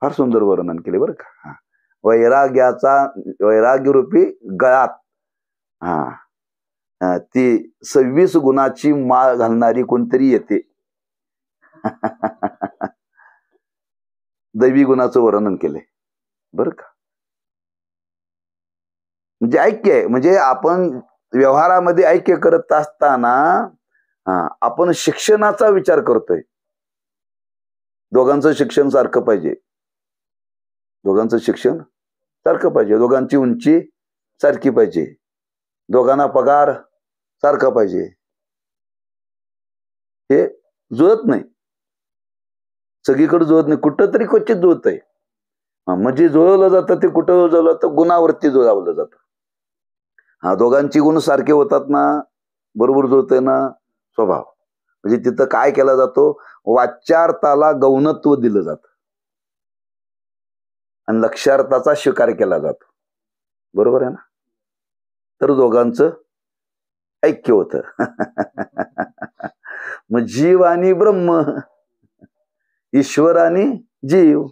फार सुंदर वर्णन केले बरं का. वैराग्यरूपी गळ्यात ती 26 गुणाची माळ घालणारी कोणतरी येते. दैवी गुणाचं वर्णन केलंय बरं का. म्हणजे ऐक्य आहे. म्हणजे आपण व्यवहारामध्ये ऐक्य करत असताना आपण शिक्षणाचा विचार करतोय. दोघांचं शिक्षण सारखं पाहिजे, दोघांचं शिक्षण सारखं पाहिजे, दोघांची उंची सारखी पाहिजे, दोघांना पगार सारखा पाहिजे. हे जुळत नाही, सगळीकडे जुळत नाही, कुठं तरी क्वचित जुळत आहे. म्हणजे जुळवलं जातं ते कुठं जुळवलं तर गुणावरती जुळवलं जातं. हा, दोघांची गुण सारखे होतात ना, बरोबर जुळतंय ना स्वभाव. म्हणजे तिथं काय केला जातो, वाच्यार्थाला गौणत्व दिलं जातं आणि लक्ष्यार्थाचा स्वीकार केला जातो. बरोबर आहे ना. तर दोघांचं ऐक्य होतं. मग जीव आणि ब्रह्म, ईश्वर आणि जीव,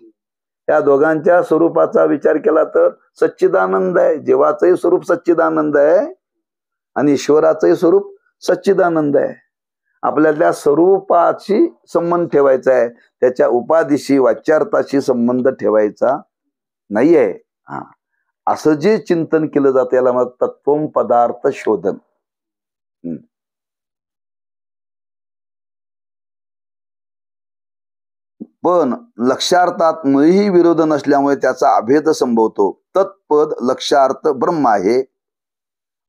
या दोघांच्या स्वरूपाचा विचार केला तर सच्चिदानंद आहे. जीवाचंही स्वरूप सच्चिदानंद आहे आणि ईश्वराचंही स्वरूप सच्चिदानंद आहे. आपल्याला त्या स्वरूपाशी संबंध ठेवायचा आहे, त्याच्या उपाधीशी वाच्यार्थाशी संबंध ठेवायचा नाहीये. असं जे चिंतन केलं जातं याला मग तत्वम पदार्थ शोधन. पण लक्षार्थात मुळीही विरोध नसल्यामुळे त्याचा अभेद संभवतो. तत्पद लक्षार्थ ब्रह्म आहे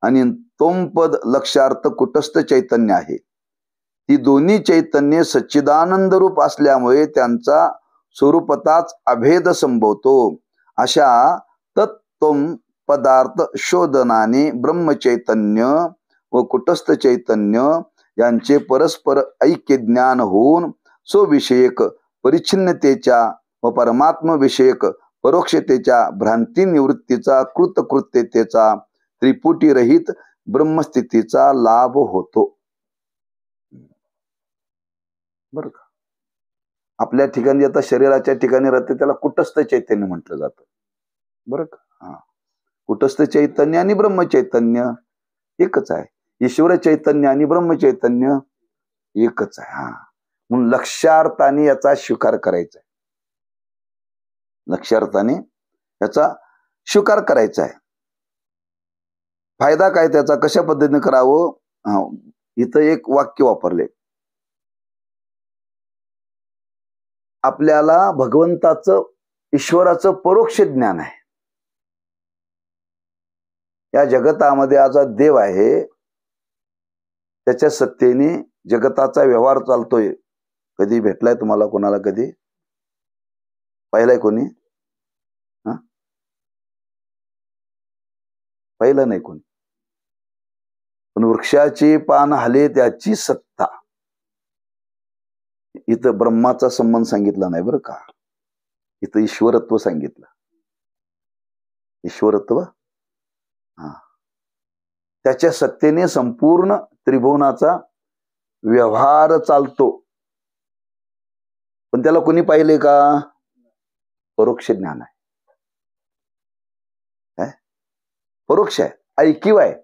आणि तोमपद लक्षार्थ कुटस्थ चैतन्य आहे. ती दोन्ही चैतन्य सच्चिदानंद रूप असल्यामुळे त्यांचा स्वरूपताच अभेद संभवतो. अशा तत्त्वम पदार्थ शोधनाने ब्रह्मचैतन्य व कुटस्थ चैतन्य यांचे परस्पर ऐक्य ज्ञान होऊन स्वविषयक परिच्छिन्नतेच्या व परमात्म विषयक परोक्षतेच्या भ्रांती निवृत्तीचा कृतकृत्यतेचा त्रिपुटी रहित ब्रह्मस्थितीचा लाभ होतो. बरं का. आपल्या ठिकाणी आता शरीराच्या ठिकाणी राहते त्याला कुटस्थ चैतन्य म्हटलं जातं. बरं का. कुटस्थ चैतन्य आणि ब्रह्मचैतन्य एकच आहे. ईश्वर चैतन्य आणि ब्रह्मचैतन्य एकच आहे. म्हणून लक्ष्यार्थाने याचा स्वीकार करायचा आहे. लक्ष्यार्थाने याचा स्वीकार करायचा आहे. फायदा काय त्याचा, कशा पद्धतीने करावं, इथं एक वाक्य वापरले. आपल्याला भगवंताचं, ईश्वराचं परोक्ष ज्ञान आहे. या जगतामध्ये आज देव आहे, त्याच्या सत्तेने जगताचा व्यवहार चालतोय. कधी भेटलाय तुम्हाला कोणाला? कधी पाहिलाय कोणी? पाहिलं नाही कोणी. पण वृक्षाचे पान हाले त्याची सत्ता. इथं ब्रह्माचा संबंध सांगितला नाही बरं का, इथं ईश्वरत्व सांगितलं. ईश्वरत्व, हा, त्याच्या सत्तेने संपूर्ण त्रिभुवनाचा व्यवहार चालतो. पण त्याला कोणी पाहिले का? परोक्ष ज्ञान आहे, परोक्ष आहे, ऐकीव आहे.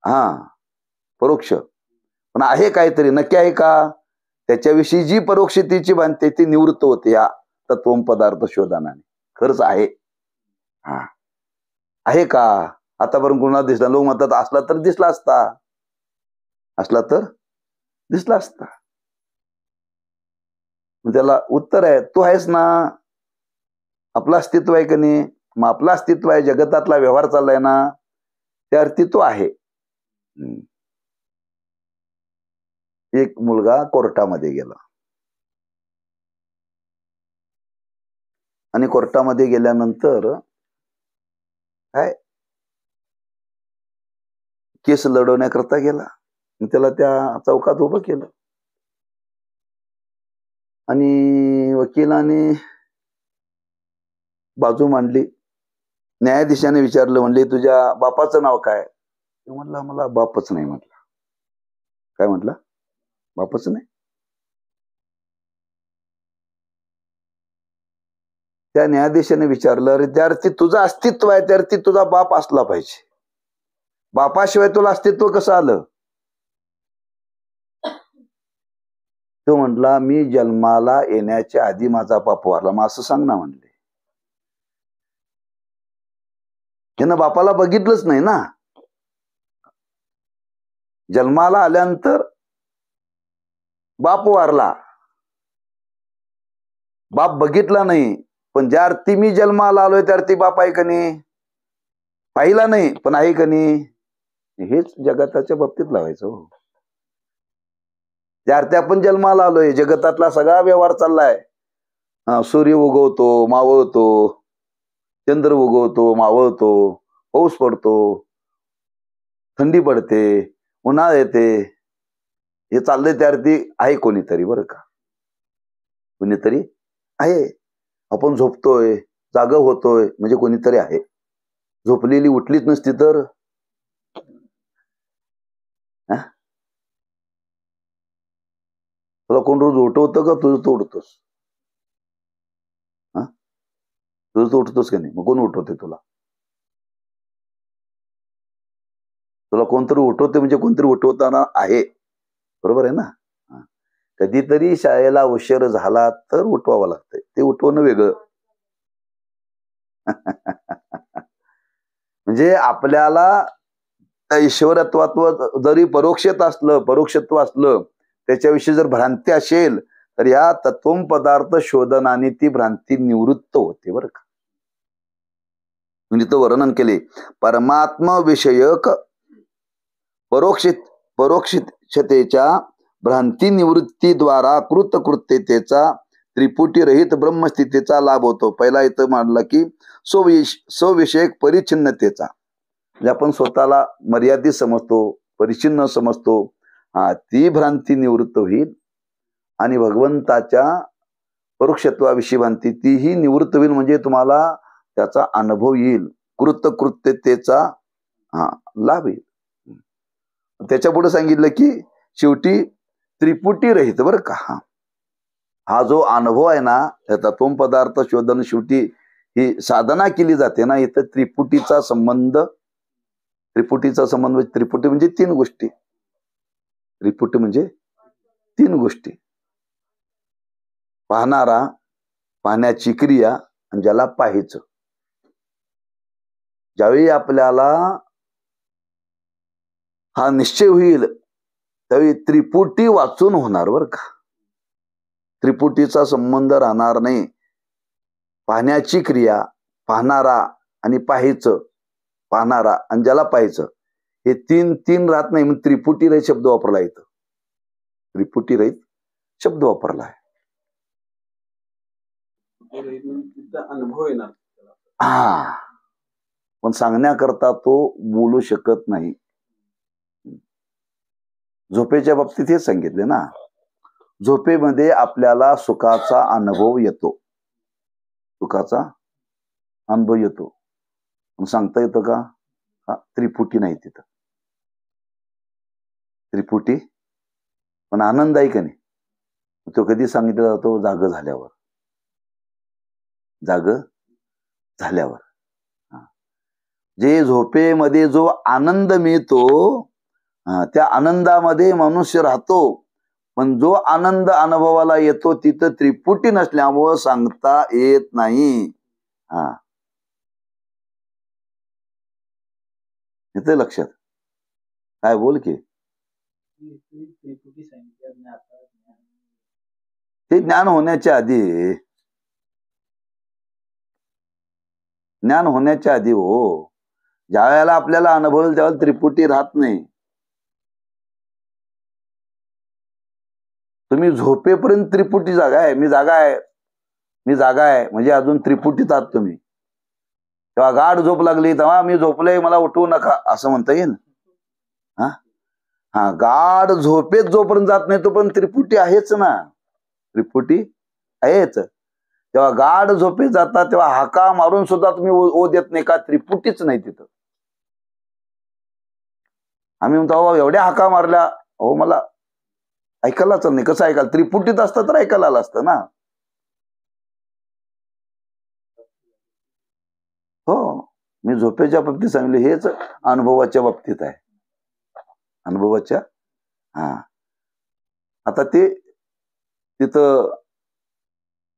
हा, परोक्ष. पण आहे काहीतरी, नक्की आहे का? त्याच्याविषयी जी परोक्षतेची बांधते ती निवृत्त होते या तत्वम पदार्थ शोधनाने. खरंच आहे. हा, आहे का? आतापर्यंत कुणाला दिसला? लोक म्हणतात असला तर दिसला असता, असला तर दिसला असता. त्याला उत्तर आहे, तू आहेस ना. आपलं अस्तित्व आहे का नाही? मग आपलं अस्तित्व आहे, जगतातला व्यवहार चाललाय ना, त्या अर्थी तो आहे. एक मुलगा कोर्टामध्ये गेला आणि कोर्टामध्ये गेल्यानंतर काय केस लढवण्याकरता गेला. त्याला त्या चौकात उभं केलं आणि वकिलाने बाजू मांडली. न्यायाधीशाने विचारलं, म्हणले तुझ्या बापाचं नाव काय? म्हटलं मला बापच नाही. म्हटलं काय? म्हटलं बापच नाही. त्या न्यायाधीशाने विचारलं, अरे त्यार्थी तुझं अस्तित्व आहे, त्यार्थी तुझा बाप असला पाहिजे. बापाशिवाय तुला अस्तित्व कसं आलं? तो म्हटला, मी जन्माला येण्याच्या आधी माझा बाप वारला. मग असं सांग ना. म्हणले त्यानं बापाला बघितलंच नाही ना. जन्माला आल्यानंतर बाप वारला, बाप बघितला नाही. पण ज्या अर्थी मी जन्माला आलोय त्या अर्थी बाप आहे का नाही? पाहिला नाही पण आहे का नाही? हेच जगताच्या बाबतीत लावायचं. ज्या अर्थी आपण जन्माला आलोय, जगतातला सगळा व्यवहार चाललाय. सूर्य उगवतो, मावळतो, चंद्र उगवतो, मावळतो, पाऊस पडतो, थंडी पडते, उन्हाळा येते, हे चाललंय. त्या अर्थी आहे कोणीतरी, बरं का, कोणीतरी आहे. आपण झोपतोय, जाग होतोय, म्हणजे कोणीतरी आहे. झोपलेली उठलीच नसती तर तुला कोण रोज उठवतं का? तुझं तू उठतोस? तुझं तू उठतोस का नाही? मग कोण उठवते तुला? तुला कोणतरी उठवते म्हणजे कोणतरी उठवताना आहे, बरोबर आहे ना. कधीतरी शाळेला उशीर झाला तर उठवावं लागतंय, ते उठवणं वेगळं. म्हणजे आपल्याला ईश्वरत्वात्व जरी परोक्षत्व असलं, त्याच्याविषयी जर भ्रांती असेल तर या तत्वम पदार्थ शोधनाने ती भ्रांती निवृत्त होते, बरं का. म्हणजे तो वर्णन केले, परमात्मा विषयक परोक्षतेच्या भ्रांती निवृत्तीद्वारा कृतकृत्यतेचा त्रिपुटी रहित ब्रह्मस्थितीचा लाभ होतो. पहिला इथं मांडला की स्वविषयक परिच्छिन्नतेचा, म्हणजे आपण स्वतःला मर्यादित समजतो, परिच्छिन्न समजतो, ती भ्रांती निवृत्त होईल. आणि भगवंताच्या परोक्षत्वाविषयी भ्रांती तीही निवृत्त होईल, म्हणजे तुम्हाला त्याचा अनुभव येईल, कृतकृत्यतेचा लाभ येईल. त्याच्या पुढे सांगितलं की शेवटी त्रिपुटी रहित, बरं का. हा जो अनुभव आहे ना, त्याचा तत्वम पदार्थ शोधन शेवटी ही साधना केली जाते ना, इथं त्रिपुटीचा संबंध त्रिपुटी म्हणजे तीन गोष्टी. त्रिपुटी म्हणजे तीन गोष्टी: पाहणारा, पाहण्याची क्रिया, आणि ज्याला पाहायचं. ज्यावेळी आपल्याला हा निश्चय होईल त्यावेळी त्रिपुटी वाचून होणार, बरं का. त्रिपुटीचा संबंध राहणार नाही. पाहण्याची क्रिया, पाहणारा आणि पाहायचं, पाहणारा आणि ज्याला पाहायचं, हे तीन राहत नाही. मग त्रिपुटी रहित शब्द वापरला इथं, त्रिपुटी रहित शब्द वापरला आहे. अनुभव येणार. पण सांगण्याकरता तो बोलू शकत नाही. झोपेच्या बाबतीत हे सांगितले ना, झोपेमध्ये आपल्याला सुखाचा अनुभव येतो. सुखाचा अनुभव येतो. पण सांगता येतं का? त्रिपुटी नाही तिथं. त्रिपुटी पण आनंद आहे का नाही, तो कधी सांगितला जातो? जाग झाल्यावर. जाग झाल्यावर. जे झोपेमध्ये जो आनंद मिळतो, त्या आनंदामध्ये मनुष्य राहतो. पण जो आनंद अनुभवाला येतो तिथं त्रिपुटी नसल्यामुळं सांगता येत नाही. येते लक्षात? काय बोल की? ते ज्ञान होण्याच्या आधी, ज्ञान होण्याच्या आधी हो. ज्या वेळेला आपल्याला अनुभव त्यावेळेला त्रिपुटी राहत नाही. तुम्ही झोपेपर्यंत त्रिपुटी जागा आहे, मी जागा आहे, मी जागा आहे म्हणजे अजून त्रिपुटीत आहात तुम्ही. तेव्हा गाढ झोप लागली तेव्हा मी झोपले मला उठवू नका असं म्हणता येईल? गाढ झोपेत जोपर्यंत जात नाही तोपर्यंत त्रिपुटी आहेच ना. त्रिपुटी आहेच. तेव्हा गाढ झोपेत जातात तेव्हा हाका मारून सुद्धा तुम्ही ओ देत नाही का? त्रिपुटीच नाही तिथं. आम्ही म्हणतो एवढ्या हाका मारल्या, हो मला ऐकायलाच नाही. कसं ऐकायला? त्रिपुटीत असतं तर ऐकायला आलं असतं ना. हो, मी झोपेच्या बाबतीत सांगितले, हेच अनुभवाच्या बाबतीत आहे. अनुभवाच्या आता ते तिथं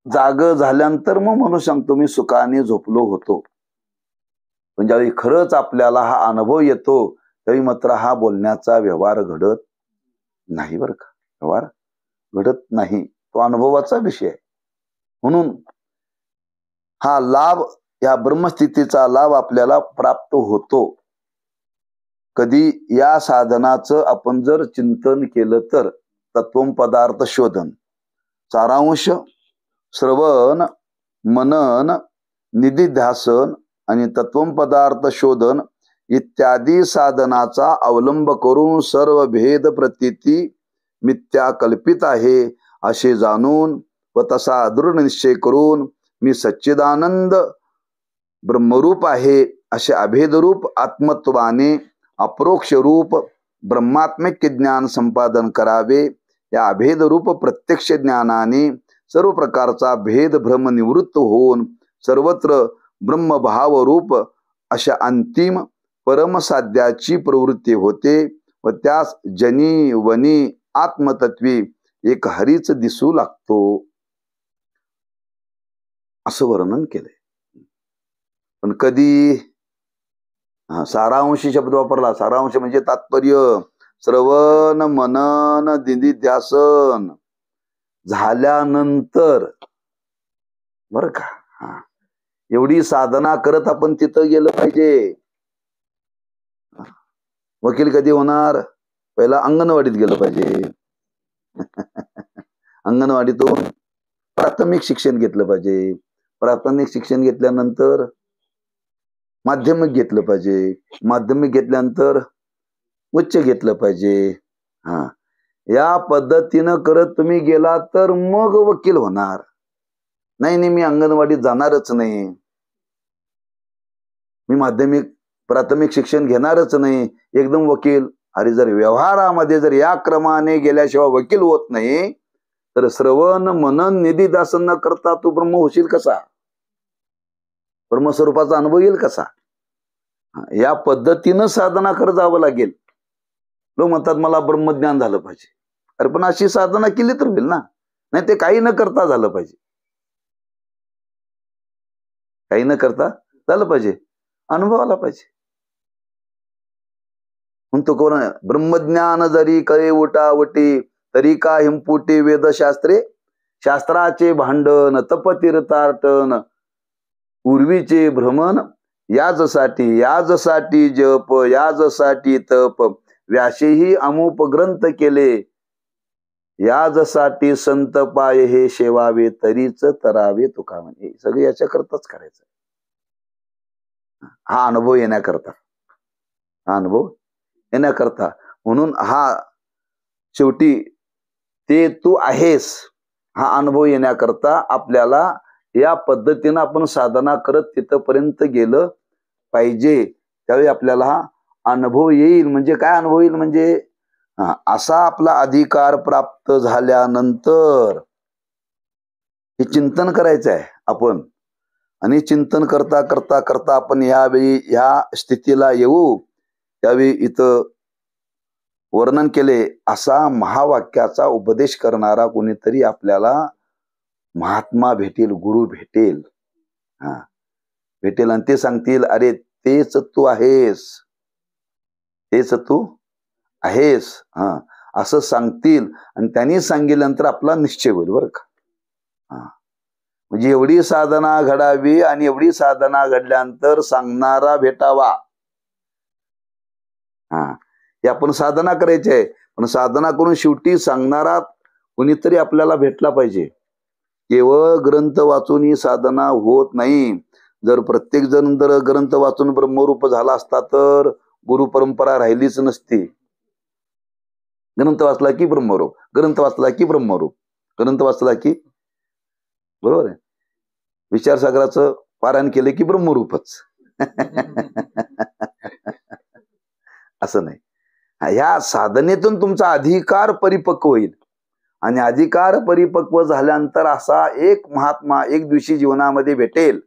जाग झाल्यानंतर मग म्हणून सांगतो मी सुखाने झोपलो होतो. पण ज्यावेळी खरंच आपल्याला हा अनुभव येतो त्यावेळी मात्र हा बोलण्याचा व्यवहार घडत नाही बरं का. व्यवहार घडत नाही, तो अनुभवाचा विषय आहे. म्हणून हा लाभ, या ब्रह्मस्थितीचा लाभ आपल्याला प्राप्त होतो कधी? या साधनाचं आपण जर चिंतन केलं तर. तत्वम पदार्थ शोधन, सारांश, श्रवण, मनन, निधिध्यासन आणि तत्वम पदार्थ शोधन इत्यादी साधनाचा अवलंब करून सर्व भेद प्रतीती मिथ्या कल्पित आहे असे जाणून व तसा दृढ निश्चय करून मी सच्चिदानंद ब्रह्मरूप आहे असे अभेदरूप आत्मत्वाने अप्रोक्ष रूप ब्रह्मात्मिक ज्ञान संपादन करावे. या अभेदरूप प्रत्यक्ष ज्ञानाने सर्व प्रकारचा भेद भ्रम निवृत्त होऊन सर्वत्र ब्रह्मभाव रूप अशा अंतिम परमसाध्याची प्रवृत्ती होते व त्यास जनी वनी आत्मतत्वी एक हरीच दिसू लागतो असं वर्णन केलंय. पण कधी? सारांशी शब्द वापरला. सारांश म्हणजे तात्पर्य. श्रवण, मनन, निधिध्यासन झाल्यानंतर बर का. एवढी साधना करत आपण तिथं गेलं पाहिजे. वकील कधी होणार? पहिला अंगणवाडीत गेलं पाहिजे. अंगणवाडीतून प्राथमिक शिक्षण घेतलं पाहिजे. प्राथमिक शिक्षण घेतल्यानंतर माध्यमिक घेतलं पाहिजे. माध्यमिक घेतल्यानंतर उच्च घेतलं पाहिजे. या पद्धतीनं करत तुम्ही गेला तर मग वकील होणार. नाही मी अंगणवाडीत जाणारच नाही, मी माध्यमिक प्राथमिक शिक्षण घेणारच नाही, एकदम वकील. अरे जर व्यवहारामध्ये जर या क्रमाने गेल्याशिवाय वकील होत नाही तर श्रवण, मनन, निधिध्यासन न करता तू ब्रह्म होशील कसा? ब्रह्मस्वरूपाचा अनुभव येईल कसा? या पद्धतीनं साधना करत जावं लागेल. लोक म्हणतात मला ब्रह्मज्ञान झालं पाहिजे. अरे पण अशी साधना केली तर होईल ना. नाही ते काही न करता झालं पाहिजे. काही न करता झालं पाहिजे, अनुभव आला पाहिजे. म्हणतो कोण? ब्रह्मज्ञान जरी कळे उटावटी तरी का हिंपुटी वेदशास्त्रे. शास्त्राचे भांडण तपतीर्थाटन पूर्वीचे भ्रमण याजसाठी जप याजसाठी तप व्यासेही अमुप ग्रंथ केले याजसाठी संत पाय हे शेवावे तरीच तरावे तुका म्हणे. सगळे याच्या करताच करायचं. हा अनुभव येण्याकरता, हा अनुभव येण्याकरता. म्हणून हा शेवटी ते तू आहेस हा अनुभव येण्याकरता आपल्याला या पद्धतीनं आपण साधना करत तिथपर्यंत गेलं पाहिजे. त्यावेळी आपल्याला हा अनुभव येईल. म्हणजे काय अनुभव येईल म्हणजे असा आपला अधिकार प्राप्त झाल्यानंतर हे चिंतन करायचं आहे आपण. आणि चिंतन करता करता करता आपण यावेळी ह्या स्थितीला येऊ. त्यावेळी इथं वर्णन केले असा महावाक्याचा उपदेश करणारा कोणीतरी आपल्याला महात्मा भेटेल, गुरु भेटेल. भेटेल आणि ते सांगतील अरे तेच तू आहेस, तेच तू आहेस असं सांगतील. आणि त्यांनी सांगितल्यानंतर आपला निश्चय होईल बरं का. म्हणजे एवढी साधना घडावी आणि एवढी साधना घडल्यानंतर सांगणारा भेटावा. हे आपण साधना करायची आहे. पण साधना करून शेवटी सांगणारा कोणीतरी आपल्याला भेटला पाहिजे. केवळ ग्रंथ वाचून ही साधना होत नाही. जर प्रत्येक जण जर ग्रंथ वाचून ब्रह्मरूप झाला असता तर गुरु परंपरा राहिलीच नसती. ग्रंथ वाचला की ब्रह्मरूप, ग्रंथ वाचला की ब्रह्मरूप, ग्रंथ वाचला की, बरोबर आहे, विचारसागराचं पारायण केलं की ब्रह्मरूपच. असं नाही. ह्या साधनेतून तुमचा अधिकार परिपक्व होईल. आणि अधिकार परिपक्व झाल्यानंतर असा एक महात्मा एक दिवशी जीवनामध्ये भेटेल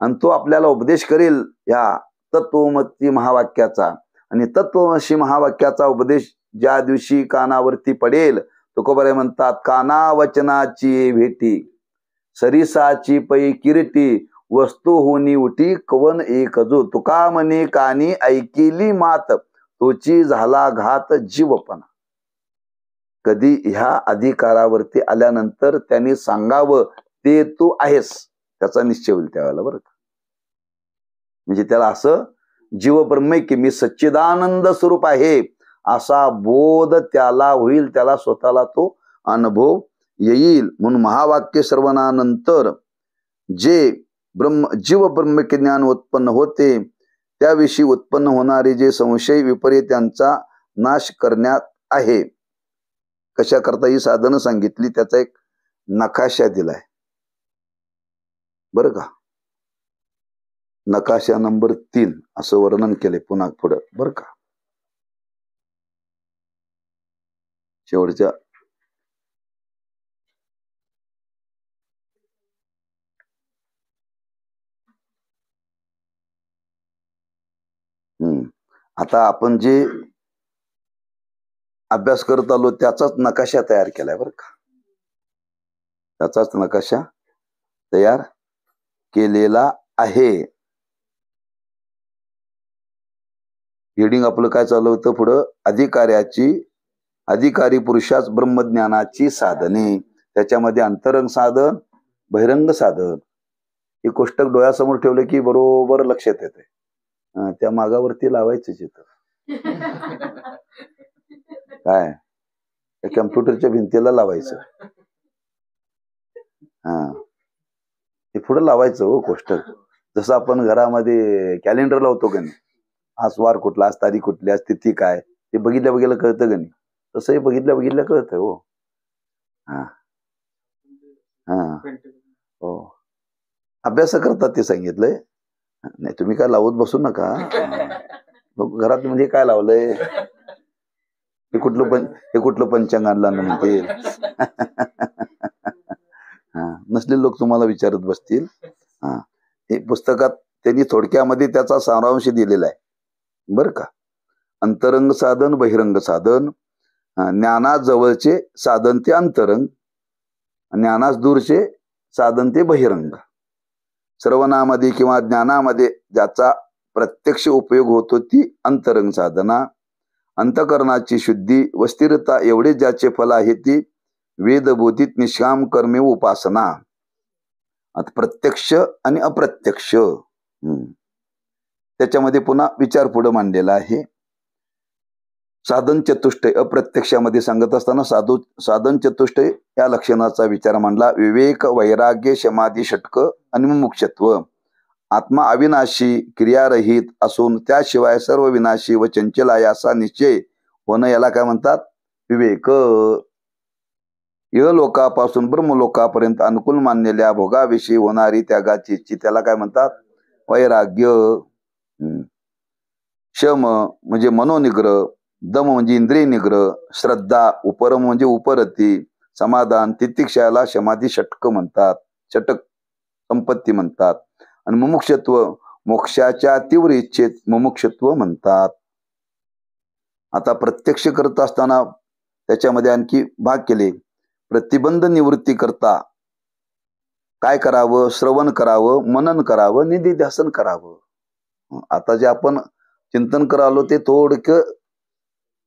आणि तो आपल्याला उपदेश करेल या तत्वमसी महावाक्याचा. आणि तत्वमसी महावाक्याचा उपदेश ज्या दिवशी कानावरती पडेल तुकोबाराय म्हणतात, काना वचनाची भेटी सरिसाची पै किरटी वस्तू होनी उठी कवन एक जो. तुका म्हणे कानी ऐकिली मात तोची झाला घात जीवपणा. कधी ह्या अधिकारावरती आल्यानंतर त्यांनी सांगावं ते तू आहेस त्याचा निश्चय होईल त्यावेळेला बरं का. म्हणजे त्याला असं जीव ब्रह्मैक्य मी सच्चिदानंद स्वरूप आहे असा बोध त्याला होईल. त्याला स्वतःला तो अनुभव येईल. म्हणून महावाक्य श्रवणानंतर जे जीव ब्रह्मैक्य ज्ञान उत्पन्न होते त्याविषयी उत्पन्न होणारे जे संशय विपर्य त्यांचा नाश करण्यात आहे. कशा करता ही साधनं सांगितली त्याचा एक नकाशा दिलाय बरं का. नकाशा नंबर 3 असं वर्णन केले पुन्हा पुढं बरं का. शेवटच्या आता आपण जे अभ्यास करत आलो त्याचाच नकाशा तयार केलाय बरं का. त्याचाच नकाशा तयार केलेला आहे. हेडिंग आपलं काय चालू होतं पुढं, अधिकारी पुरुषास ब्रह्मज्ञानाची साधने. त्याच्यामध्ये अंतरंग साधन बहिरंग साधन हे कोष्टक डोळ्यासमोर ठेवले की बरोबर लक्षात येते. त्या मागावरती लावायचं चित्र काय कम्प्युटरच्या भिंतीला लावायचं. हे पुढे लावायचं हो कोष्टक. जसं आपण घरामध्ये कॅलेंडर लावतो का नाही, आज वार कुठला, आज तारीख कुठली, आज तिथी काय, ते बघितल्या कळतं का नाही, तसं हे बघितल्या कळतं हो. हो अभ्यास करतात ते सांगितलंय. नाही तुम्ही काय लावत बसू नका. घरात म्हणजे काय लावलंय, हे कुठलं पंचांग आणलं म्हणते. नसलेले लोक तुम्हाला विचारत बसतील. हे पुस्तकात त्यांनी थोडक्यामध्ये त्याचा सारांश दिलेला आहे बरं का. अंतरंग साधन बहिरंग साधन. ज्ञानास जवळचे साधन ते अंतरंग, ज्ञानास दूरचे साधन ते बहिरंग. श्रवणामध्ये किंवा ज्ञानामध्ये ज्याचा प्रत्यक्ष उपयोग होतो ती अंतरंग साधना. अंतकरणाची शुद्धी व स्थिरता एवढे ज्याचे फल आहे ती वेदबोधित निष्काम कर्मे उपासना. आता प्रत्यक्ष आणि अप्रत्यक्ष त्याच्यामध्ये पुन्हा विचार पुढे मांडलेला आहे. साधन चतुष्टय अप्रत्यक्षामध्ये सांगत असताना साधन चतुष्टय या लक्षणाचा विचार मांडला. विवेक वैराग्य समाधी षटक आणि मुमुक्षत्व. आत्मा अविनाशी क्रियारहित असून त्याशिवाय सर्व विनाशी व चंचल आहे असा निश्चय होणं याला काय म्हणतात? विवेक. लोकापासून ब्रह्मलोकापर्यंत अनुकूल मानलेल्या भोगाविषयी होणारी त्यागाची इच्छा त्याला काय म्हणतात? वैराग्य. शम म्हणजे मनोनिग्रह, दम म्हणजे इंद्रिय निग्रह, श्रद्धा, उपरम म्हणजे उपरती, समाधान, तितिक्षाला समाधी षटक म्हणतात, षटक संपत्ती म्हणतात. आणि मुमुक्षत्व मोक्षाच्या तीव्र इच्छेत मुमुक्षत्व म्हणतात. आता प्रत्यक्ष करत असताना त्याच्यामध्ये आणखी भाग केले. प्रतिबंध निवृत्ती करता काय करावं? श्रवण करावं, मनन करावं, निधिध्यासन करावं. आता जे आपण चिंतन करालो ते थोडकं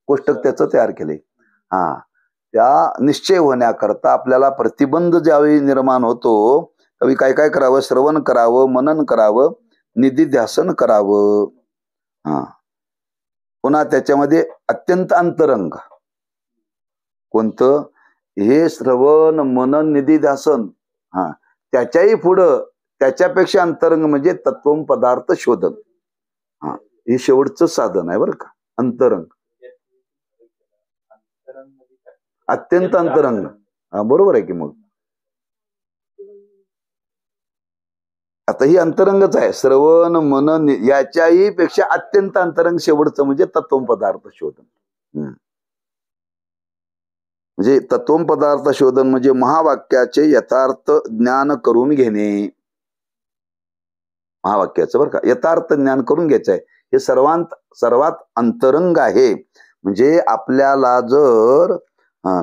कोष्टक त्याचं तयार केले. त्या निश्चय होण्याकरता आपल्याला प्रतिबंध ज्यावेळी निर्माण होतो त्यावेळी काय काय करावं? श्रवण करावं, मनन करावं, निधिध्यासन करावं. पुन्हा त्याच्यामध्ये अत्यंत अंतरंग कोणतं? हे श्रवण, मनन, निधिध्यासन. त्याच्याही पुढं त्याच्यापेक्षा अंतरंग म्हणजे तत्वम पदार्थ शोधन. हे शेवटचं साधन आहे बरं का, अंतरंग. अत्यंत अंतरंग. बरोबर आहे की मग. आता ही अंतरंगच आहे. श्रवण, मनन याच्याही पेक्षा अत्यंत अंतरंग शेवटचं म्हणजे तत्वम पदार्थ शोधन. म्हणजे तत्वम पदार्थ शोधन म्हणजे महावाक्याचे यथार्थ ज्ञान करून घेणे. महावाक्याचं बरं का यथार्थ ज्ञान करून घ्यायचं आहे. हे सर्वात अंतरंग आहे. म्हणजे आपल्याला जर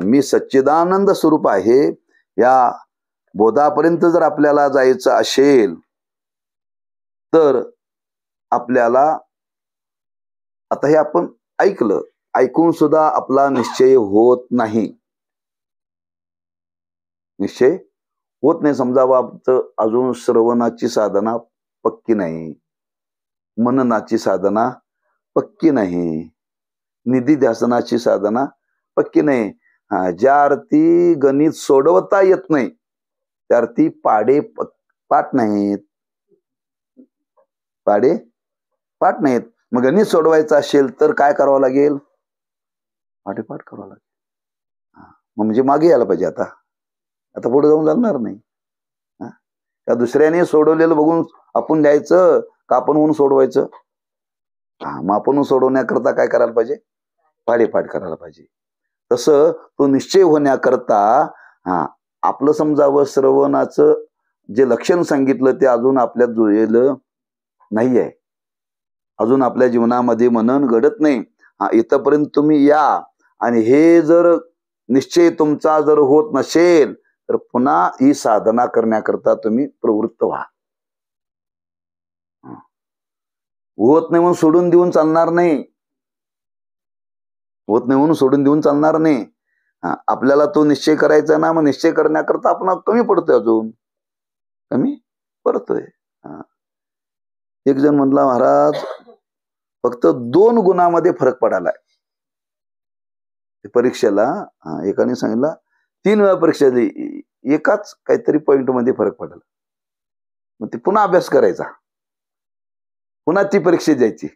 मी सच्चिदानंद स्वरूप आहे या बोधापर्यंत जर आपल्याला जायचं असेल तर आपल्याला आता हे आपण ऐकलं, ऐकून सुद्धा आपला निश्चय होत नाही. निश्चय होत नाही. समजा बाबत अजून श्रवणाची साधना पक्की नाही, मननाची साधना पक्की नाही, निधिध्यासनाची साधना पक्की नाही. ज्या अर्थी गणित सोडवता येत नाही त्या अर्थी पाठ नाहीत. पाठ नाहीत. मग गणित सोडवायचं असेल तर काय करावं लागेल? पाठ करावं लागेल. म्हणजे मागे यायला पाहिजे. आता पुढे जाऊन चालणार नाही. त्या दुसऱ्याने सोडवलेलं बघून आपण द्यायचं का आपण होऊन सोडवायचं? मग आपण सोडवण्याकरता काय करायला पाहिजे? पाठ करायला पाहिजे. तसं तो निश्चय होण्याकरता आपलं समजावं श्रवणाचं जे लक्षण सांगितलं ते अजून आपल्यात जुळलेलं नाही आहे. अजून आपल्या जीवनामध्ये मनन घडत नाही. इथपर्यंत तुम्ही या आणि हे जर निश्चय तुमचा जर होत नसेल तर पुन्हा ही साधना करण्याकरता तुम्ही प्रवृत्त व्हा. होत नाही म्हणून सोडून देऊन चालणार नाही. होत नाही म्हणून सोडून देऊन चालणार नाही. आपल्याला तो निश्चय करायचा ना, मग निश्चय करण्याकरता आपण कमी पडतोय, अजून कमी पडतोय. एक जण म्हटला, महाराज फक्त 2 गुणामध्ये फरक पडालाय परीक्षेला. एकाने सांगितलं 3 वेळा परीक्षा दिली, एकाच काहीतरी पॉइंट मध्ये फरक पडला. मग ते पुन्हा अभ्यास करायचा, पुन्हा ती परीक्षा द्यायची,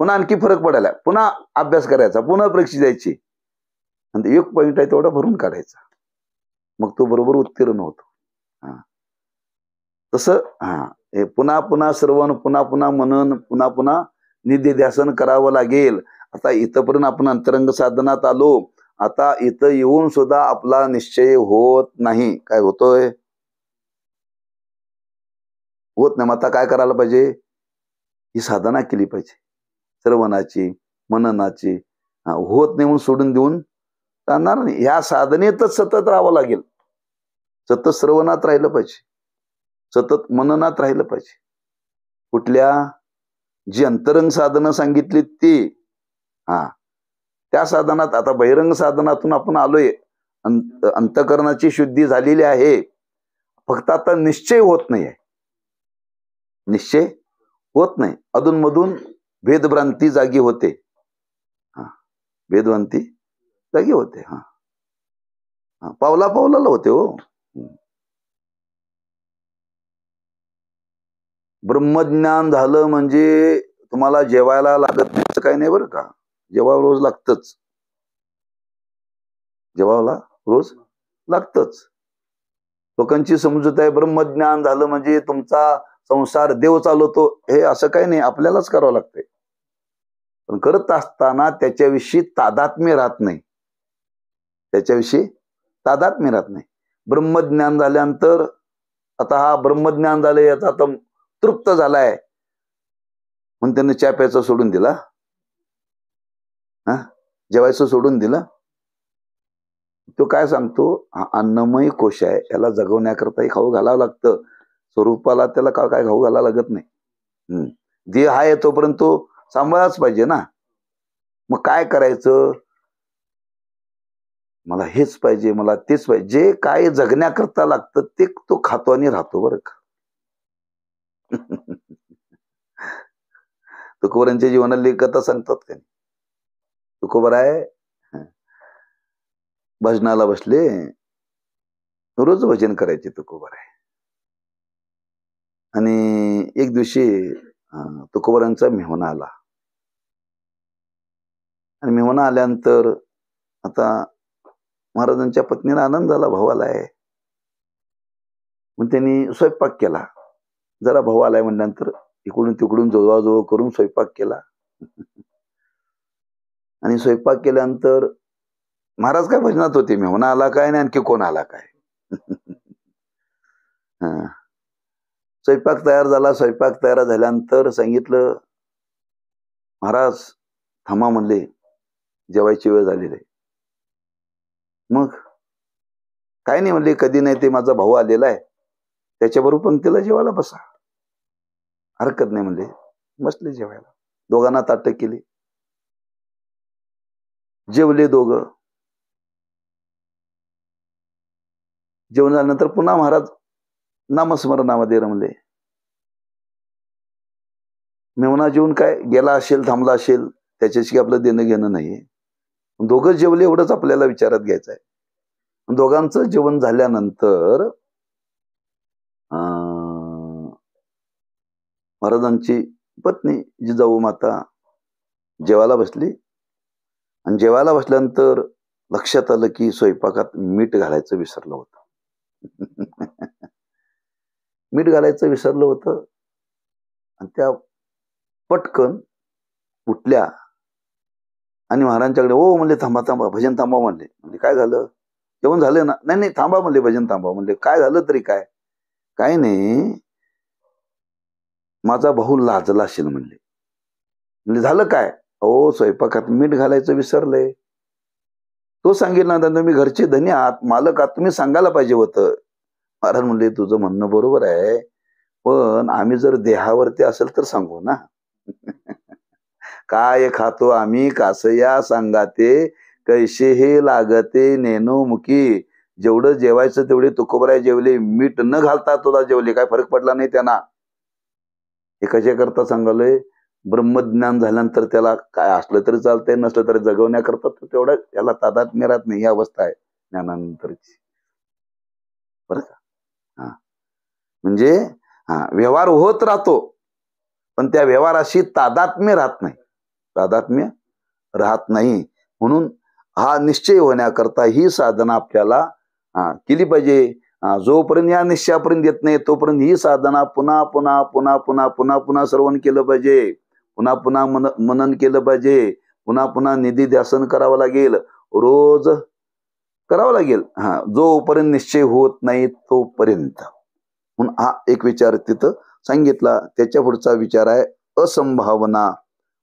पुन्हा आणखी फरक पडायला पुन्हा अभ्यास करायचा, पुन्हा परीक्षा द्यायची आणि 1 पॉइंट आहे तेवढा भरून काढायचा. मग तो बरोबर उत्तीर्ण होतो. तसं हे पुन्हा श्रवण, पुन्हा मनन, पुन्हा निधिध्यासन करावं लागेल. आता इथपर्यंत आपण अंतरंग साधनात आलो. आता इथं येऊन सुद्धा आपला निश्चय होत नाही. काय होतोय? होत नाही. मग आता काय करायला पाहिजे? ही साधना केली पाहिजे, श्रवणाची, मननाची. होत नाही म्हणून सोडून देऊन चालणार नाही. ह्या साधनेतच सतत राहावं लागेल. सतत श्रवणात राहिलं पाहिजे, सतत मननात राहिलं पाहिजे. कुठल्या जी अंतरंग साधनं सांगितली ती त्या साधनात. आता बहिरंग साधनातून आपण आलोय, अंतकरणाची शुद्धी झालेली आहे. फक्त आता निश्चय होत नाही आहे. निश्चय होत नाही. अधूनमधून भेदभ्रांती जागी होते. भेदभ्रांती जागी होते. पावला होते हो. ब्रह्मज्ञान झालं म्हणजे तुम्हाला जेवायला लागत नाही असं काही नाही बरं का. जेवायला रोज लागतच, जेवायला रोज लागतच. लोकांची समजूत आहे ब्रह्मज्ञान झालं म्हणजे तुमचा संसार देव चालवतो, हे असं काही नाही, आपल्यालाच करावं लागतंय. पण करत असताना त्याच्याविषयी तादात्म्य राहत नाही, त्याच्याविषयी तादात्म्य राहत नाही. ब्रह्मज्ञान झाल्यानंतर आता हा ब्रह्मज्ञान झाले याचा आता तृप्त झालाय म्हणून त्याने चहा प्यायचं सोडून दिला, हा जेवायचं सोडून दिलं. तो काय सांगतो, हा अन्नमय कोश आहे, याला जगवण्याकरताही खाऊ घालावं लागतं. स्वरूपाला त्याला काय खाऊ घालावं लागत नाही. देह आहे तोपर्यंत तो सांभाळाच पाहिजे ना. मग काय करायचं, मला हेच पाहिजे, मला तेच पाहिजे, जे काय जगण्याकरता लागतं ते तो खातो आणि राहतो बरं का. तुकोबारांच्या जीवनातली कथा सांगतात का. तुकोबाराय भजनाला बसले, रोज भजन करायचे तुकोबाराय. आणि एक दिवशी तुकोबारांचा मेहुणा आला. आणि मेहुणा आल्यानंतर आता महाराजांच्या पत्नीला आनंद झाला, भाऊ आलाय. मग त्यांनी स्वयंपाक केला. जरा भाऊ आलाय म्हणल्यानंतर इकडून तिकडून जवळजवळ करून स्वयंपाक केला. आणि स्वयंपाक केल्यानंतर महाराज काय भजनात होते, मेहुणा आला काय आणि आणखी कोण आला काय. स्वयंपाक तयार झाला. स्वयंपाक तयार झाल्यानंतर सांगितलं, महाराज थांबा म्हणले, जेवायची वेळ झालेली आहे. मग काय नाही म्हणले, कधी नाही ते माझा भाऊ आलेला आहे, त्याच्याबरोबर पण तिला जेवायला बसा, हरकत नाही म्हणले. बसले जेवायला. दोघांना ताटं केली, जेवले दोघं. जेवण झाल्यानंतर पुन्हा महाराज नामस्मरणामध्ये रमले. मेहुणा जेवून काय गेला असेल, थांबला असेल, त्याच्याशी आपलं देणं घेणं नाहीये. दोघं जेवले एवढंच आपल्याला विचारात घ्यायचं आहे. दोघांचं जेवण झाल्यानंतर महाराजांची पत्नी जिजाऊ माता जेवायला बसली. आणि जेवायला बसल्यानंतर लक्षात आलं की स्वयंपाकात मीठ घालायचं विसरलं होतं. मीठ घालायचं विसरलं होतं. आणि त्या पटकन उठल्या आणि महाराजांच्याकडे, ओ म्हणले थांबा थांबा, भजन थांबा म्हणले. म्हणजे काय झालं, जेवण झालं ना. नाही नाही थांबा म्हणले, भजन थांबा म्हणले. काय झालं तरी काय, काय नाही, माझा भाऊ लाजला असेल म्हणले. म्हणजे झालं काय, अहो स्वयंपाकात मीठ घालायचं विसरलंय. तो सांगितलं ना, तुम्ही घरचे धनी आहात, मालक आहात, तुम्ही सांगायला पाहिजे होतं. महाराज म्हणले, तुझं म्हणणं बरोबर आहे, पण आम्ही जर देहावरती असेल तर सांगू ना. काय खातो आम्ही कासया सांगाते, कैसे हे लागते नेनो मुखी. जेवढं जेवायचं तेवढे तुकोबाराय जेवले, मीठ न घालता तुला जेवले, काय फरक पडला नाही त्यांना. हे कशाकरता सांगालोय, ब्रह्मज्ञान झाल्यानंतर त्याला काय असलं तरी चालतंय, नसलं तरी जगवण्याकरता तेवढं याला तादात्म्य राहत नाही. ही अवस्था आहे ज्ञानानंतरची, बरं का. हा म्हणजे व्यवहार होत राहतो, पण त्या व्यवहाराशी तादात्म्य राहत नाही, तादात्म्य राहत नाही. म्हणून हा निश्चय होण्याकरता ही साधना आपल्याला केली पाहिजे. जोपर्यंत या निश्चयापर्यंत येत नाही तोपर्यंत ही साधना पुन्हा पुन्हा पुन्हा पुन्हा पुन्हा पुन्हा श्रवण केलं पाहिजे, पुन्हा पुन्हा मनन केलं पाहिजे, पुन्हा पुन्हा निधी ध्यासन करावं लागेल, रोज करावं लागेल. जोपर्यंत निश्चय होत नाही तोपर्यंत. म्हणून हा एक विचार तिथं सांगितला. त्याच्या पुढचा विचार आहे असंभावना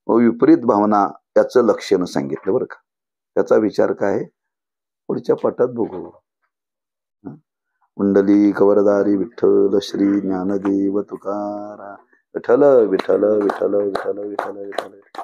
व विपरीत भावना, याचं लक्षण सांगितलं बरं का. त्याचा विचार काय आहे पुढच्या पाठात बघू. कुंडली कवरदारी विठ्ठल श्री ज्ञानदेव तुकाराम. विठ्ठल विठ्ठल विठ्ठल विठ्ठल विठ्ठल विठ्ठल.